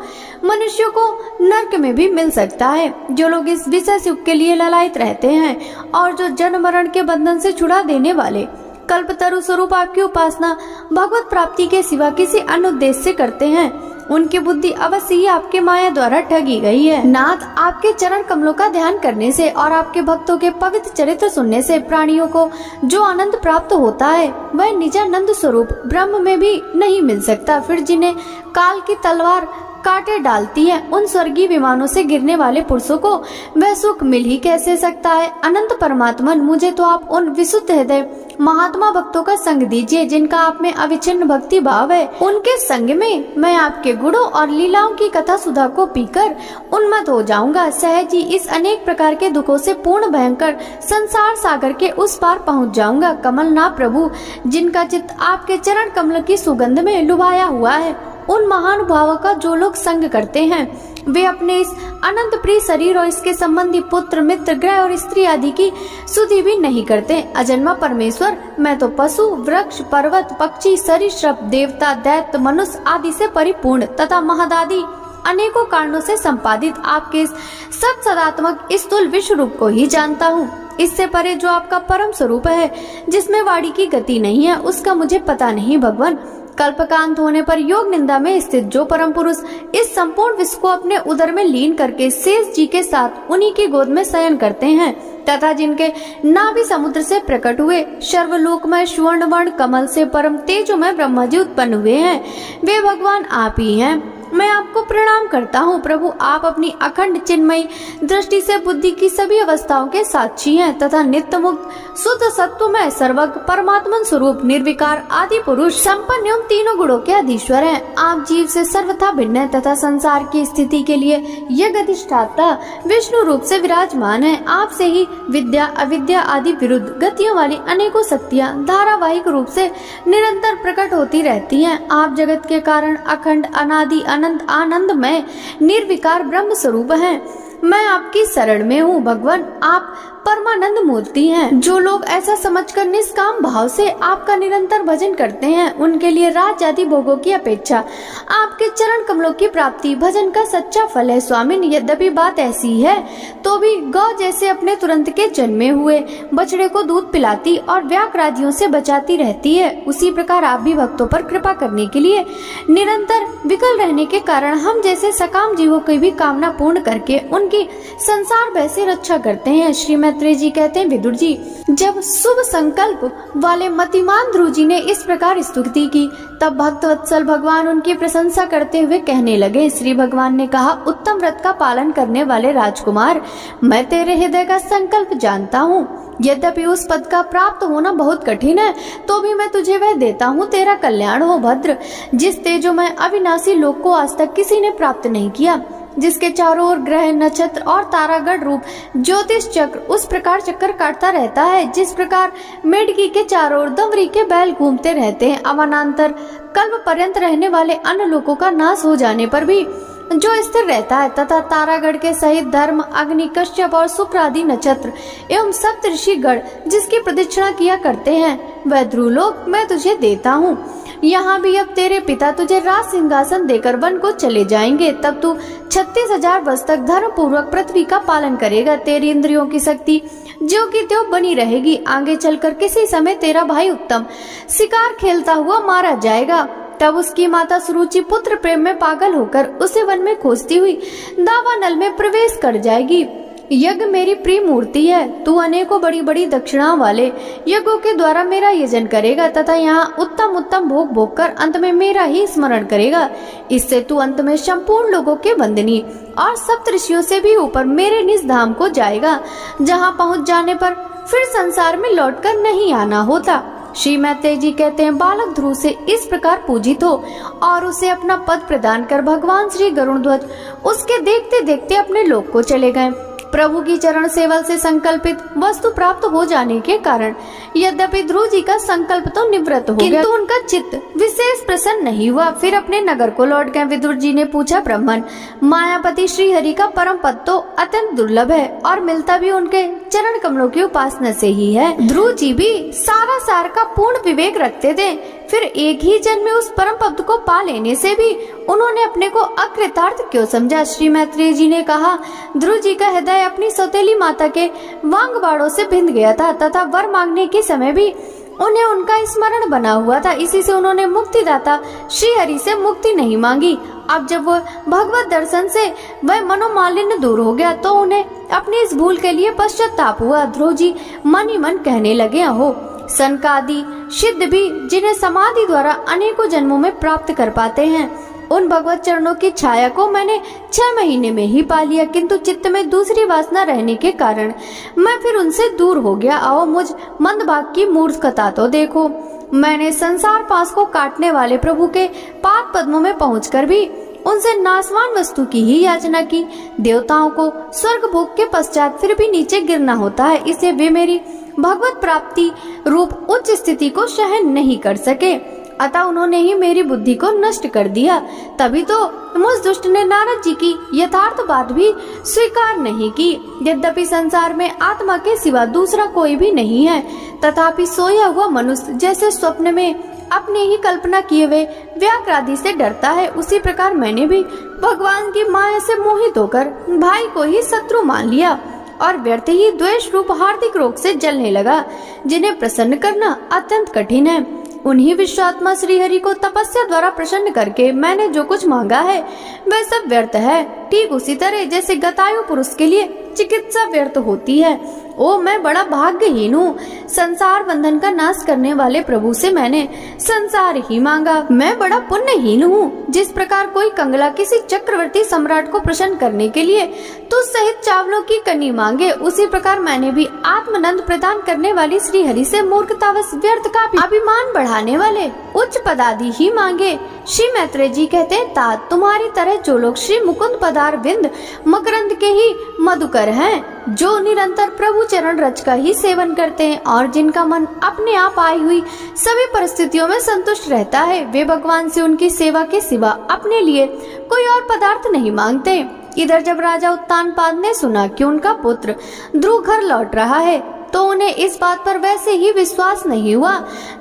मनुष्यों को नरक में भी मिल सकता है। जो लोग इस विषय सुख के लिए ललायित रहते हैं और जो जन्म मरण के बंधन से छुड़ा देने वाले कल्पतरु स्वरूप आपकी उपासना भगवत प्राप्ति के सिवा किसी अन्य उद्देश्य से करते हैं, उनकी बुद्धि अवश्य ही आपके माया द्वारा ठगी गई है। नाथ, आपके चरण कमलों का ध्यान करने से और आपके भक्तों के पवित्र चरित्र सुनने से प्राणियों को जो आनंद प्राप्त होता है वह निजानंद स्वरूप ब्रह्म में भी नहीं मिल सकता। फिर जिन्हें काल की तलवार काटे डालती है, उन स्वर्गीय विमानों से गिरने वाले पुरुषों को वह सुख मिल ही कैसे सकता है। अनंत परमात्मन, मुझे तो आप उन विशुद्ध हृदय महात्मा भक्तों का संग दीजिए जिनका आप में अविच्छिन्न भक्ति भाव है। उनके संग में मैं आपके गुणों और लीलाओं की कथा सुधा को पीकर उन्मत्त हो जाऊंगा। सहज ही इस अनेक प्रकार के दुखों से पूर्ण भयंकर संसार सागर के उस पार पहुंच जाऊंगा। कमलनाथ प्रभु, जिनका चित्त आपके चरण कमल की सुगंध में लुभाया हुआ है, उन महानुभावों का जो लोग संग करते हैं वे अपने इस अनंत प्रिय शरीर और इसके संबंधी पुत्र मित्र ग्रह और स्त्री आदि की सुधि भी नहीं करते। अजन्मा परमेश्वर, मैं तो पशु वृक्ष पर्वत पक्षी सरीसृप देवता दैत्य मनुष्य आदि से परिपूर्ण तथा महदादि अनेकों कारणों से संपादित आपके इस सत सदात्मक स्थूल विश्व रूप को ही जानता हूँ। इससे परे जो आपका परम स्वरूप है, जिसमें वाणी की गति नहीं है, उसका मुझे पता नहीं। भगवान, कल्पकांत होने पर योग निंदा में स्थित जो परम पुरुष इस संपूर्ण विश्व को अपने उदर में लीन करके शेष जी के साथ उन्हीं की गोद में शयन करते हैं तथा जिनके नाभि समुद्र से प्रकट हुए सर्वलोकमय स्वर्ण वर्ण कमल से परम तेजोमय ब्रह्मा जी उत्पन्न हुए हैं, वे भगवान आप ही हैं। मैं आपको प्रणाम करता हूँ प्रभु। आप अपनी अखंड चिन्मयी दृष्टि से बुद्धि की सभी अवस्थाओं के साक्षी हैं तथा नित्य मुक्त शुद्ध सत्वमय सर्वज्ञ परमात्मन स्वरूप निर्विकार आदि पुरुष संपन्न एवं तीनों गुणों के अधीश्वर हैं। आप जीव से सर्वथा भिन्न है तथा संसार की स्थिति के लिए यज्ञ अधिष्ठाता विष्णु रूप से विराजमान है। आपसे ही विद्या अविद्या आदि विरुद्ध गतियों वाली अनेकों शक्तियाँ धारावाहिक रूप से निरंतर प्रकट होती रहती हैं। आप जगत के कारण अखंड अनादि अनंत आनंदमय निर्विकार ब्रह्म स्वरूप हैं। मैं आपकी शरण में हूँ भगवान। आप परमानंद मूर्ति हैं। जो लोग ऐसा समझकर निष्काम भाव से आपका निरंतर भजन करते हैं, उनके लिए राज्य आदि भोगों की अपेक्षा आपके चरण कमलों की प्राप्ति भजन का सच्चा फल है। स्वामिन, यद्यपि बात ऐसी है तो भी गौ जैसे अपने तुरंत के जन्मे हुए बछड़े को दूध पिलाती और व्याक्रादियों से बचाती रहती है, उसी प्रकार आप भी भक्तों पर कृपा करने के लिए निरंतर विकल रहने के कारण हम जैसे सकाम जीवों की भी कामना पूर्ण करके उनकी संसार भय से रक्षा करते हैं। श्री मैत्रेय जी कहते हैं, विदुर जी, जब शुभ संकल्प वाले मतिमान ध्रुव जी ने इस प्रकार स्तुति की, तब भक्त वत्सल भगवान उनकी प्रशंसा करते हुए कहने लगे। श्री भगवान ने कहा, उत्तम व्रत का पालन करने वाले राजकुमार, मैं तेरे हृदय का संकल्प जानता हूँ। यद्यपि उस पद का प्राप्त होना बहुत कठिन है, तो भी मैं तुझे वह देता हूँ। तेरा कल्याण हो भद्र, जिस तेजोमय अविनाशी लोक को आज तक किसी ने प्राप्त नहीं किया, जिसके चारों ओर ग्रह नक्षत्र और तारागढ़ रूप ज्योतिष चक्र उस प्रकार चक्कर काटता रहता है जिस प्रकार मेढकी के चारों ओर दंवरी के बैल घूमते रहते हैं। अवनांतर कल्प पर्यंत रहने वाले अन्य लोगों का नाश हो जाने पर भी जो स्थिर रहता है, तथा तारागढ़ के सहित धर्म अग्नि कश्यप और शुक्र आदि नक्षत्र एवं सप्तऋषिगण जिसकी प्रदक्षिणा किया करते हैं, वह ध्रुवलोक मैं तुझे देता हूँ। यहाँ भी अब तेरे पिता तुझे राज सिंहासन देकर वन को चले जाएंगे, तब तू 36,000 वर्ष तक धर्म पूर्वक पृथ्वी का पालन करेगा। तेरी इंद्रियों की शक्ति ज्यों की त्यों बनी रहेगी। आगे चलकर किसी समय तेरा भाई उत्तम शिकार खेलता हुआ मारा जाएगा, तब उसकी माता सुरुचि पुत्र प्रेम में पागल होकर उसे वन में खोजती हुई दावानल में प्रवेश कर जाएगी। यज्ञ मेरी प्रिय मूर्ति है, तू अनेकों बड़ी बड़ी दक्षिणाओं वाले यज्ञों के द्वारा मेरा यजन करेगा तथा यहाँ उत्तम उत्तम भोग भोग कर अंत में मेरा ही स्मरण करेगा। इससे तू अंत में संपूर्ण लोगों के वंदनीय और सप्तऋषियों से भी ऊपर मेरे निज धाम को जाएगा, जहाँ पहुँच जाने पर फिर संसार में लौटकर नहीं आना होता। श्री मैत्रेय जी कहते हैं, बालक ध्रुव से इस प्रकार पूजित हो और उसे अपना पद प्रदान कर भगवान श्री गरुड़ध्वज उसके देखते देखते अपने लोक को चले गए। प्रभु की चरण सेवल से संकल्पित वस्तु प्राप्त हो जाने के कारण यद्यपि ध्रुव जी का संकल्प तो निवृत्त हो गया, किंतु उनका चित्त विशेष प्रसन्न नहीं हुआ। फिर अपने नगर को लौट गए। विदुर जी ने पूछा, ब्राह्मण, मायापति श्री हरि का परम पद तो अत्यंत दुर्लभ है और मिलता भी उनके चरण कमलों की उपासना से ही है। ध्रुव जी भी सारा सार का पूर्ण विवेक रखते थे, फिर एक ही जन्म में उस परम पद को पा लेने से भी उन्होंने अपने को अकृतार्थ क्यों समझा। श्री मैत्रेय जी ने कहा, ध्रुव जी का हृदय अपनी सौतेली माता के वांग बाड़ों से भिंद गया था तथा वर मांगने के समय भी उन्हें उनका स्मरण बना हुआ था, इसी से उन्होंने मुक्तिदाता श्री हरि से मुक्ति नहीं मांगी। अब जब वह भगवत दर्शन से वह मनोमालिन्य दूर हो गया तो उन्हें अपनी इस भूल के लिए पश्चाताप हुआ। ध्रुव जी मन ही मन कहने लगे, अहो सनकादि सिद्ध भी जिन्हें समाधि द्वारा अनेकों जन्मों में प्राप्त कर पाते हैं, उन भगवत चरणों की छाया को मैंने 6 महीने में ही पा लिया, किंतु चित्त में दूसरी वासना रहने के कारण मैं फिर उनसे दूर हो गया। आओ मुझ मंदभाग की मूर्खता तो देखो। मैंने संसार पास को काटने वाले प्रभु के पाद पद्मों में पहुंचकर भी उनसे नाशवान वस्तु की ही याचना की। देवताओं को स्वर्ग भोग के पश्चात फिर भी नीचे गिरना होता है, इसे वे मेरी भगवत प्राप्ति रूप उच्च स्थिति को सहन नहीं कर सके, अतः उन्होंने ही मेरी बुद्धि को नष्ट कर दिया। तभी तो मुझ दुष्ट ने नारद जी की यथार्थ बात भी स्वीकार नहीं की। यद्यपि संसार में आत्मा के सिवा दूसरा कोई भी नहीं है, तथापि सोया हुआ मनुष्य जैसे स्वप्न में अपने ही कल्पना किए हुए व्याक्रादि से डरता है, उसी प्रकार मैंने भी भगवान की माया से मोहित होकर भाई को ही शत्रु मान लिया और व्यर्थ ही द्वेष रूप हार्दिक रोग से जलने लगा, जिन्हें प्रसन्न करना अत्यंत कठिन है। उन्हीं विश्वात्मा श्री हरि को तपस्या द्वारा प्रसन्न करके मैंने जो कुछ मांगा है वह सब व्यर्थ है। ठीक उसी तरह जैसे गतायु पुरुष के लिए चिकित्सा व्यर्थ होती है। ओ मैं बड़ा भाग्यहीन हूँ, संसार बंधन का नाश करने वाले प्रभु से मैंने संसार ही मांगा। मैं बड़ा पुण्यहीन हूँ, जिस प्रकार कोई कंगला किसी चक्रवर्ती सम्राट को प्रसन्न करने के लिए तुझ सहित चावलों की कनी मांगे, उसी प्रकार मैंने भी आत्मनंद प्रदान करने वाली श्री हरि से मूर्खतावश व्यर्थ का अभिमान बढ़ाने वाले उच्च पदादि ही मांगे। श्री मैत्रेय जी कहते हैं, तात तुम्हारी तरह जो लोग श्री मुकुंद पदार बिंद मकरंद के ही मधुकर हैं, जो निरंतर प्रभु चरण रज का ही सेवन करते हैं और जिनका मन अपने आप आई हुई सभी परिस्थितियों में संतुष्ट रहता है, वे भगवान से उनकी सेवा के सिवा अपने लिए कोई और पदार्थ नहीं मांगते। इधर जब राजा उत्तानपाद ने सुना कि उनका पुत्र ध्रुव घर लौट रहा है तो उन्हें इस बात पर वैसे ही विश्वास नहीं हुआ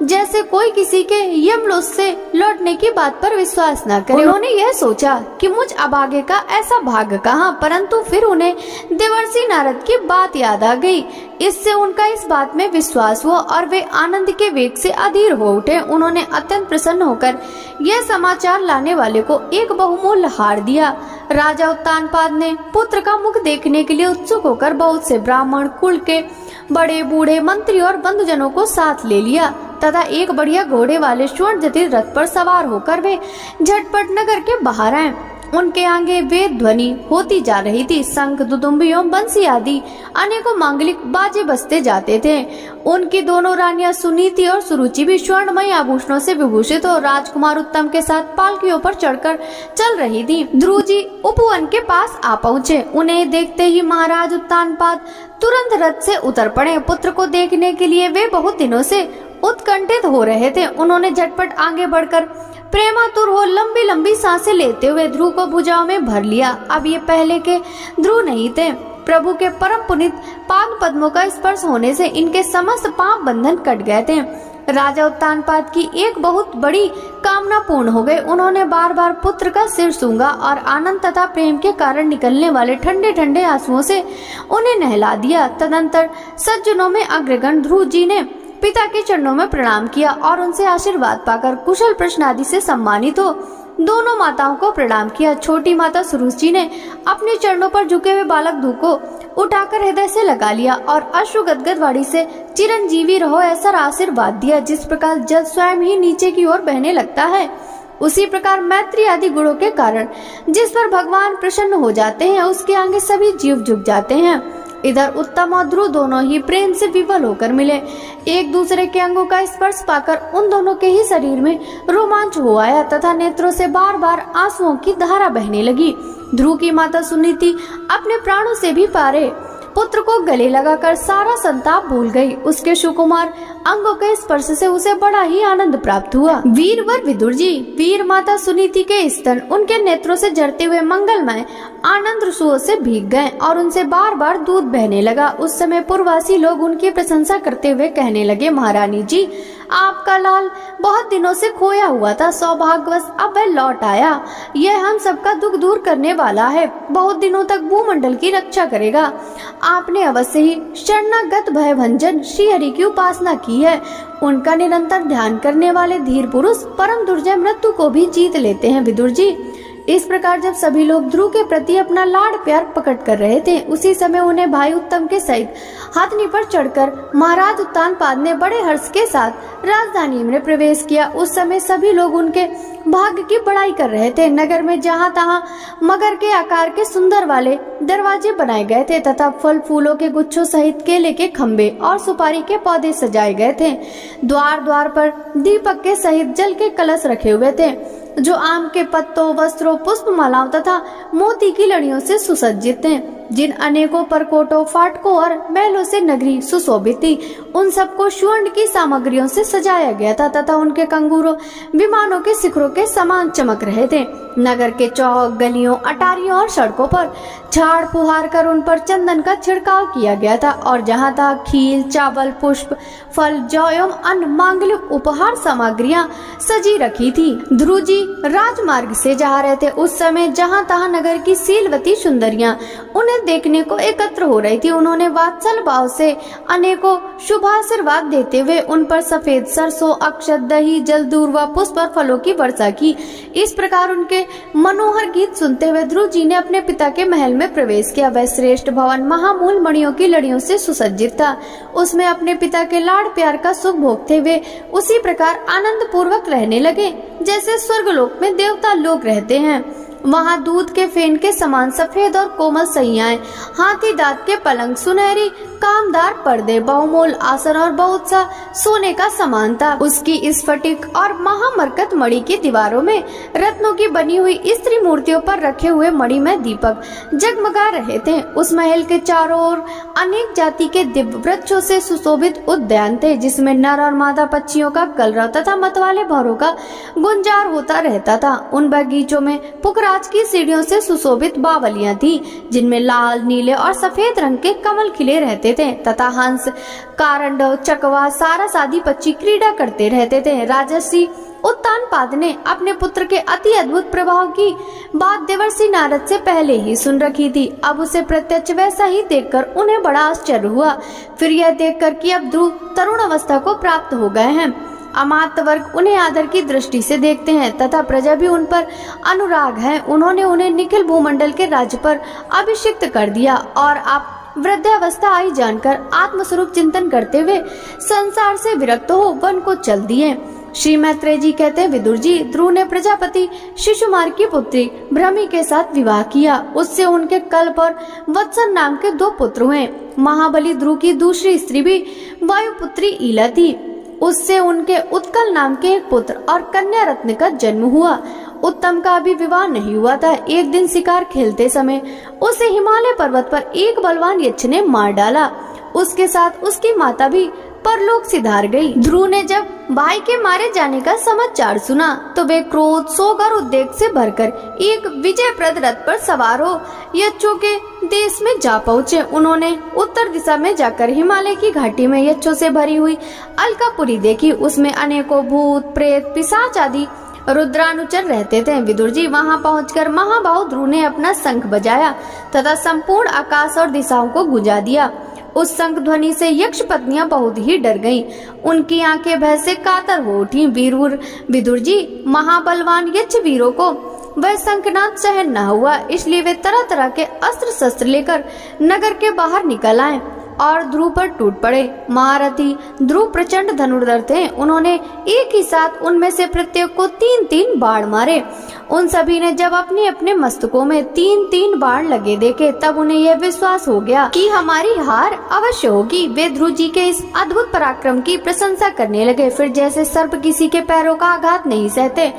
जैसे कोई किसी के यमलोक से लौटने की बात पर विश्वास न करे। उन्होंने यह सोचा कि मुझ अभागे का ऐसा भाग्य कहाँ, परंतु फिर उन्हें देवर्षि नारद की बात याद आ गई। इससे उनका इस बात में विश्वास हुआ और वे आनंद के वेग से अधीर हो उठे। उन्होंने अत्यंत प्रसन्न होकर यह समाचार लाने वाले को एक बहुमूल्य हार दिया। राजा उत्तानपाद ने पुत्र का मुख देखने के लिए उत्सुक होकर बहुत से ब्राह्मण कुल के बड़े बूढ़े मंत्री और बंधुजनों को साथ ले लिया तथा एक बढ़िया घोड़े वाले स्वर्ण जटिल रथ पर सवार होकर वे झटपट नगर के बाहर आए। उनके आगे वेद ध्वनि होती जा रही थी, शंख दुदुम्बी एवं बंसी आदि अनेकों मांगलिक बाजे बजते जाते थे। उनकी दोनों रानियां सुनीति और सुरुचि भी स्वर्णमय आभूषणों से विभूषित और राजकुमार उत्तम के साथ पालकियों पर चढ़कर चल रही थी। ध्रुव जी उपवन के पास आ पहुँचे। उन्हें देखते ही महाराज उत्तानपाद तुरंत रथ से उतर पड़े। पुत्र को देखने के लिए वे बहुत दिनों से उत्कंठित हो रहे थे। उन्होंने झटपट आगे बढ़कर प्रेमातुर हो लंबी लंबी सांसें लेते हुए ध्रुव को भुजाओं में भर लिया। अब ये पहले के ध्रुव नहीं थे। प्रभु के परम पुनीत पाद पद्मों का स्पर्श होने से इनके समस्त पाप बंधन कट गए थे। राजा उत्तानपाद की एक बहुत बड़ी कामना पूर्ण हो गई। उन्होंने बार बार पुत्र का सिर सूंघा और आनंद तथा प्रेम के कारण निकलने वाले ठंडे ठंडे आंसुओं से उन्हें नहला दिया। तदंतर सज्जनों में अग्रगण ध्रुव जी ने पिता के चरणों में प्रणाम किया और उनसे आशीर्वाद पाकर कुशल प्रश्न आदि से सम्मानित हो दोनों माताओं को प्रणाम किया। छोटी माता सुरुचि जी ने अपने चरणों पर झुके हुए बालक ध्रुव को उठाकर हृदय से लगा लिया और अश्रु गदगद वाणी से चिरंजीवी रहो ऐसा आशीर्वाद दिया। जिस प्रकार जल स्वयं ही नीचे की ओर बहने लगता है, उसी प्रकार मैत्री आदि गुणों के कारण जिस पर भगवान प्रसन्न हो जाते हैं उसके आगे सभी जीव झुक जाते हैं। इधर उत्तम और ध्रुव दोनों ही प्रेम से विवल होकर मिले। एक दूसरे के अंगों का स्पर्श पाकर उन दोनों के ही शरीर में रोमांच हो आया तथा नेत्रों से बार बार आंसुओं की धारा बहने लगी। ध्रुव की माता सुनीति अपने प्राणों से भी पारे पुत्र को गले लगाकर सारा संताप भूल गई। उसके सुकुमार अंगों के स्पर्श से उसे बड़ा ही आनंद प्राप्त हुआ। वीरवर विदुर जी, वीर माता सुनीति के स्तन उनके नेत्रों से झरते हुए मंगलमय आनंद रसुओं से भीग गए और उनसे बार बार दूध बहने लगा। उस समय पूर्ववासी लोग उनकी प्रशंसा करते हुए कहने लगे, महारानी जी आपका लाल बहुत दिनों से खोया हुआ था, सौभाग्यवश अब वह लौट आया। यह हम सबका दुख दूर करने वाला है, बहुत दिनों तक भूमंडल की रक्षा करेगा। आपने अवश्य ही शरणागत भयभंजन श्री हरि की उपासना की की है। उनका निरंतर ध्यान करने वाले धीर पुरुष परम दुर्जय मृत्यु को भी जीत लेते हैं विदुर जी। इस प्रकार जब सभी लोग ध्रुव के प्रति अपना लाड़ प्यार प्रकट कर रहे थे, उसी समय उन्हें भाई उत्तम के सहित हाथनी पर चढ़कर महाराज उत्तानपाद ने बड़े हर्ष के साथ राजधानी में प्रवेश किया। उस समय सभी लोग उनके भाग्य की बड़ाई कर रहे थे। नगर में जहाँ तहाँ मगर के आकार के सुंदर वाले दरवाजे बनाए गए थे तथा फल फूलों के गुच्छों सहित केले के खम्भे और सुपारी के पौधे सजाए गए थे। द्वार द्वार पर दीपक के सहित जल के कलश रखे हुए थे, जो आम के पत्तों, वस्त्रों, पुष्प मालाओं तथा मोती की लड़ियों से सुसज्जित थे। जिन अनेकों परकोटों, फाटकों और महलों से नगरी सुशोभित थी, उन सबको स्वर्ण की सामग्रियों से सजाया गया था तथा उनके कंगूरों विमानों के शिखरों के समान चमक रहे थे। नगर के चौक, गलियों, अटारियों और सड़कों पर झाड़ फुहार कर उन पर चंदन का छिड़काव किया गया था और जहाँ तहाँ खील, चावल, पुष्प, फल, जौ एवं अन्य मांगलिक उपहार सामग्रियां सजी रखी थी। ध्रुव जी राजमार्ग से जा रहे थे। उस समय जहाँ तहाँ नगर की सीलवती सुंदरियां उन्हें देखने को एकत्र हो रही थी। उन्होंने वात्सल भाव से अनेकों शुभाशीर्वाद देते हुए उन पर सफेद सरसों, अक्षत, दही, जलदूर व पुष्प और फलों की वर्षा की। इस प्रकार उनके मनोहर गीत सुनते हुए ध्रुव जी ने अपने पिता के महल में प्रवेश किया। वह श्रेष्ठ भवन महामूल मणियों की लड़ियों से सुसज्जित था। उसमें अपने पिता के लाड़ प्यार का सुख भोगते हुए उसी प्रकार आनंद पूर्वक रहने लगे जैसे स्वर्गलोक में देवता लोग रहते हैं। वहाँ दूध के फेन के समान सफेद और कोमल सैयाएं, हाथी दांत के पलंग, सुनहरी कामदार पर्दे, बहुमूल आसन और बहुत सा सोने का सामान था। उसकी स्फटिक और महामरकत मणि की दीवारों में रत्नों की बनी हुई स्त्री मूर्तियों पर रखे हुए मणि में दीपक जगमगा रहे थे। उस महल के चारों ओर अनेक जाति के दिव्य वृक्षों से सुशोभित उद्यान थे, जिसमें नर और मादा पक्षियों का कलरव तथा मतवाले भौरों का गुंजार होता रहता था। उन बगीचों में पुखराज की सीढ़ियों से सुशोभित बावलियां थी, जिनमें लाल, नीले और सफेद रंग के कमल खिले रहते थे तथा हंस, कारंडव, चकवा, सारस आदि पक्षी क्रीड़ा करते रहते थे। राजर्षि उत्तानपाद ने अपने पुत्र के अति अद्भुत प्रभाव की बात देवर्षि नारद से पहले ही सुन रखी थी। अब उसे प्रत्यक्ष वैसा ही देखकर उन्हें बड़ा आश्चर्य हुआ। फिर यह देखकर कि अब ध्रुव तरुण अवस्था को प्राप्त हो गए हैं, अमात्य वर्ग उन्हें आदर की दृष्टि से देखते हैं तथा प्रजा भी उन पर अनुराग है। उन्होंने उन्हें निखिल भूमंडल के राज्य पर अभिषिक्त कर दिया और आप वृद्धावस्था आई जानकर आत्मस्वरूप चिंतन करते हुए संसार से विरक्त हो वन को चल दिए। श्री मैत्रेय जी कहते हैं, विदुर जी, ध्रुव ने प्रजापति शिशुमार की पुत्री भ्रमी के साथ विवाह किया। उससे उनके कल्प और वत्सन नाम के 2 पुत्र हुए। महाबली ध्रुव की दूसरी स्त्री भी वायुपुत्री ईला थी। उससे उनके उत्कल नाम के एक पुत्र और कन्या रत्न का जन्म हुआ। उत्तम का अभी विवाह नहीं हुआ था। एक दिन शिकार खेलते समय उसे हिमालय पर्वत पर एक बलवान यक्ष ने मार डाला। उसके साथ उसकी माता भी परलोक सिधार गई। ध्रुव ने जब भाई के मारे जाने का समाचार सुना तो वे क्रोध, शोक और उद्वेग से भरकर एक विजयप्रद रथ पर सवार हो यक्षों के देश में जा पहुँचे। उन्होंने उत्तर दिशा में जाकर हिमालय की घाटी में यक्षों से भरी हुई अलकापुरी देखी। उसमें अनेकों भूत, प्रेत, पिशाच आदि रुद्रानुचर रहते थे। विदुर जी, वहां पहुंचकर महाबाहु ध्रुव ने अपना शंख बजाया तथा संपूर्ण आकाश और दिशाओं को गुंजा दिया। उस शंख ध्वनि से यक्ष पत्नियां बहुत ही डर गईं। उनकी आंखें भय से कातर हो उठी। विदुर जी, महाबलवान यक्ष वीरों को वह शंखनाद सहन न हुआ, इसलिए वे तरह तरह के अस्त्र शस्त्र लेकर नगर के बाहर निकल आए और ध्रुव पर टूट पड़े। महारथी ध्रुव प्रचंड धनुर्धर थे। उन्होंने एक ही साथ उनमें से प्रत्येक को 3-3 बाण मारे। उन सभी ने जब अपने अपने मस्तकों में 3-3 बाण लगे देखे, तब उन्हें यह विश्वास हो गया कि हमारी हार अवश्य होगी। वे ध्रुव जी के इस अद्भुत पराक्रम की प्रशंसा करने लगे। फिर जैसे सर्प किसी के पैरों का आघात नहीं सहते,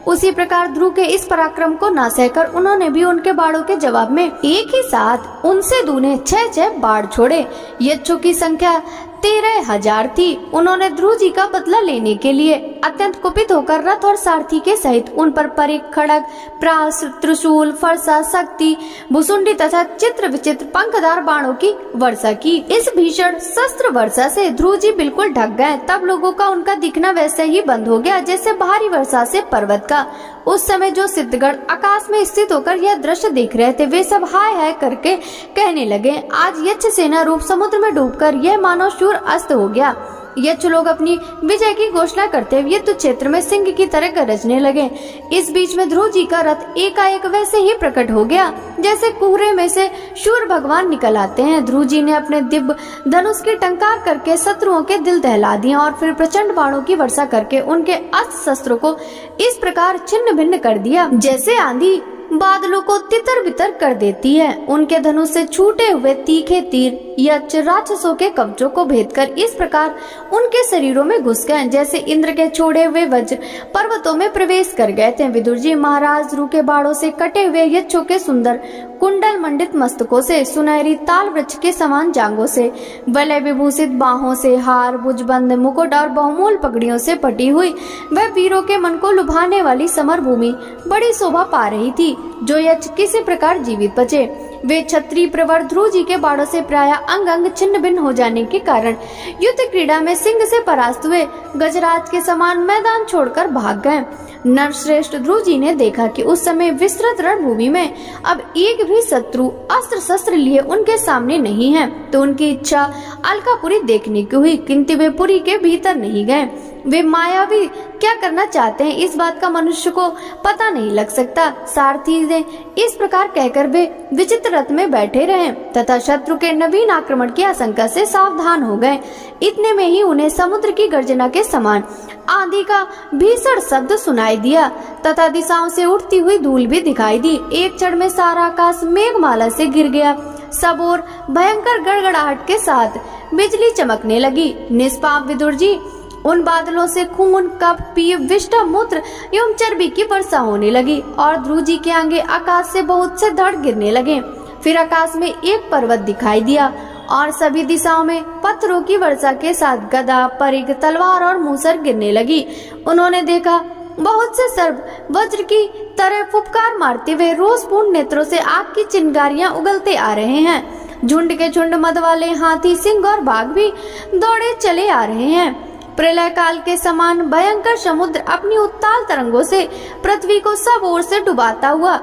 उसी प्रकार ध्रुव के इस पराक्रम को न सहकर उन्होंने भी उनके बाणों के जवाब में एक ही साथ उनसे दूने 6 बाण छोड़े। यक्षों की संख्या 13,000 थी। उन्होंने ध्रुव जी का बदला लेने के लिए अत्यंत कुपित होकर रथ और सारथी के सहित उन पर परिख, खड़ग, प्रास, त्रिशूल, फरसा, शक्ति, भुसुंडी तथा चित्र विचित्र पंखदार बाणों की वर्षा की। इस भीषण शस्त्र वर्षा से ध्रुव जी बिल्कुल ढक गए। तब लोगों का उनका दिखना वैसे ही बंद हो गया जैसे भारी वर्षा से पर्वत का। उस समय जो सिद्धगढ़ आकाश में स्थित होकर यह दृश्य देख रहे थे, वे सब हाय हाय करके कहने लगे, आज यक्ष सेना रूप समुद्र में डूबकर यह मानव शूर अस्त हो गया। यक्ष लोग अपनी विजय की घोषणा करते हुए युद्ध क्षेत्र में सिंह की तरह गरजने लगे। इस बीच में ध्रुव जी का रथ एकाएक वैसे ही प्रकट हो गया जैसे कुहरे में से शूर भगवान निकल आते हैं। ध्रुव जी ने अपने दिव्य धनुष की टंकार करके शत्रुओं के दिल दहला दिए और फिर प्रचंड बाणों की वर्षा करके उनके अस्त्र शस्त्रों को इस प्रकार छिन्न भिन्न कर दिया जैसे आंधी बादलों को तितर बितर कर देती है। उनके धनुष से छूटे हुए तीखे तीर यक्ष राक्षसों के कवचों को भेदकर इस प्रकार उनके शरीरों में घुस गए जैसे इंद्र के छोड़े हुए वज्र पर्वतों में प्रवेश कर गए थे। विदुर जी महाराज ध्रुव के बाणों से कटे हुए यक्षों के सुंदर कुंडल मंडित मस्तकों से, सुनहरी ताल वृक्ष के समान जांघों से, वलय विभूषित बाहों से, हार भुजबंद मुकुट और बहुमूल पगड़ियों से पटी हुई वह वीरों के मन को लुभाने वाली समर भूमि बड़ी शोभा पा रही थी। जो यक्ष किसी प्रकार जीवित बचे वे क्षत्रिय प्रवर ध्रुव जी के बाणों से प्राय अंग अंग छिन्न भिन्न हो जाने के कारण युद्ध क्रीड़ा में सिंह से परास्त हुए गजराज के समान मैदान छोड़कर भाग गए। नरश्रेष्ठ ध्रुव जी ने देखा कि उस समय विस्तृत रणभूमि में अब एक भी शत्रु अस्त्र शस्त्र लिए उनके सामने नहीं है, तो उनकी इच्छा अलकापुरी देखने की हुई, किंतु वे पुरी के भीतर नहीं गए। वे मायावी क्या करना चाहते हैं इस बात का मनुष्य को पता नहीं लग सकता। सारथी ने इस प्रकार कहकर वे विचित्र रथ में बैठे रहे तथा शत्रु के नवीन आक्रमण की आशंका से सावधान हो गए। इतने में ही उन्हें समुद्र की गर्जना के समान आंधी का भीषण शब्द सुनाई दिया तथा दिशाओं से उठती हुई धूल भी दिखाई दी। एक क्षण में सारा आकाश मेघमाला से घिर गया। सब ओर भयंकर गड़गड़ाहट के साथ बिजली चमकने लगी। निष्पाप विदुर जी उन बादलों से खून, कफ, पीप, विष्ठा, मूत्र एवं चर्बी की वर्षा होने लगी और ध्रुव जी के आगे आकाश से बहुत से धड़ गिरने लगे। फिर आकाश में एक पर्वत दिखाई दिया और सभी दिशाओं में पत्थरों की वर्षा के साथ गदा, परिघ, तलवार और मूसर गिरने लगी। उन्होंने देखा बहुत से सर्प वज्र की तरह फुफकार मारते हुए रोषपूर्ण नेत्रों से आग की चिंगारियां उगलते आ रहे हैं। झुंड के झुंड मद वाले हाथी, सिंह और बाघ भी दौड़े चले आ रहे हैं। प्रलय काल के समान भयंकर समुद्र अपनी उत्ताल तरंगों से पृथ्वी को सब ओर से डुबाता हुआ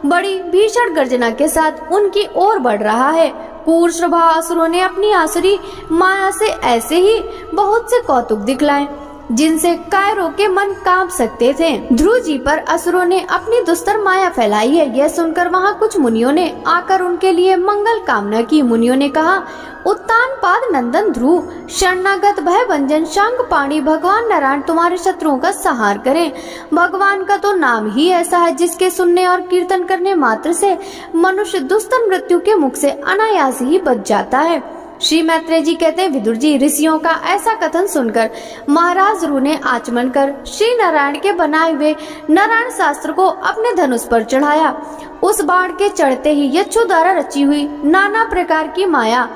बड़ी भीषण गर्जना के साथ उनकी ओर बढ़ रहा है। क्रूर स्वभावासुरों ने अपनी आसुरी माया से ऐसे ही बहुत से कौतुक दिखलाए जिनसे कायरों के मन कांप सकते थे। ध्रुव जी पर असुरों ने अपनी दुस्तर माया फैलाई है। यह सुनकर वहाँ कुछ मुनियों ने आकर उनके लिए मंगल कामना की। मुनियों ने कहा, उत्तान पाद नंदन ध्रुव, शरणागत भय भंजन शांग पाणी भगवान नारायण तुम्हारे शत्रुओं का संहार करें। भगवान का तो नाम ही ऐसा है जिसके सुनने और कीर्तन करने मात्र से मनुष्य दुस्तर मृत्यु के मुख से अनायास ही बच जाता है। श्री मैत्रेय जी कहते हैं, विदुर जी ऋषियों का ऐसा कथन सुनकर महाराज ध्रुव ने आचमन कर श्री नारायण के बनाए हुए नारायण शास्त्र को अपने धनुष पर चढ़ाया। उस बाण के चढ़ते ही यक्षों द्वारा रची हुई नाना प्रकार की माया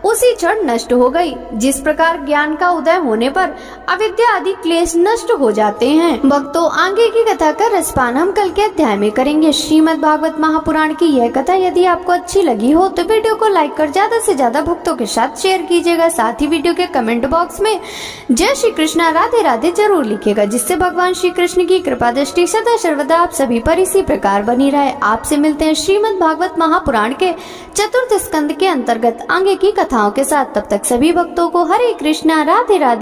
उसी क्षण नष्ट हो गई। जिस प्रकार ज्ञान का उदय होने पर अविद्या आदि क्लेश नष्ट हो जाते हैं। भक्तों, आगे की कथा का रसपान हम कल के अध्याय में करेंगे। श्रीमद् भागवत महापुराण की यह कथा यदि आपको अच्छी लगी हो तो वीडियो को लाइक कर ज्यादा से ज्यादा भक्तों के साथ शेयर कीजिएगा। साथ ही वीडियो के कमेंट बॉक्स में जय श्री कृष्णा राधे राधे जरूर लिखिएगा, जिससे भगवान श्री कृष्ण की कृपा दृष्टि सदा सर्वदा आप सभी पर इसी प्रकार बनी रहे। आपसे मिलते हैं श्रीमद् भागवत महापुराण के चतुर्थ स्कंद के अंतर्गत आगे की कथाओं के साथ। तब तक सभी भक्तों को हरे कृष्णा राधे राधे।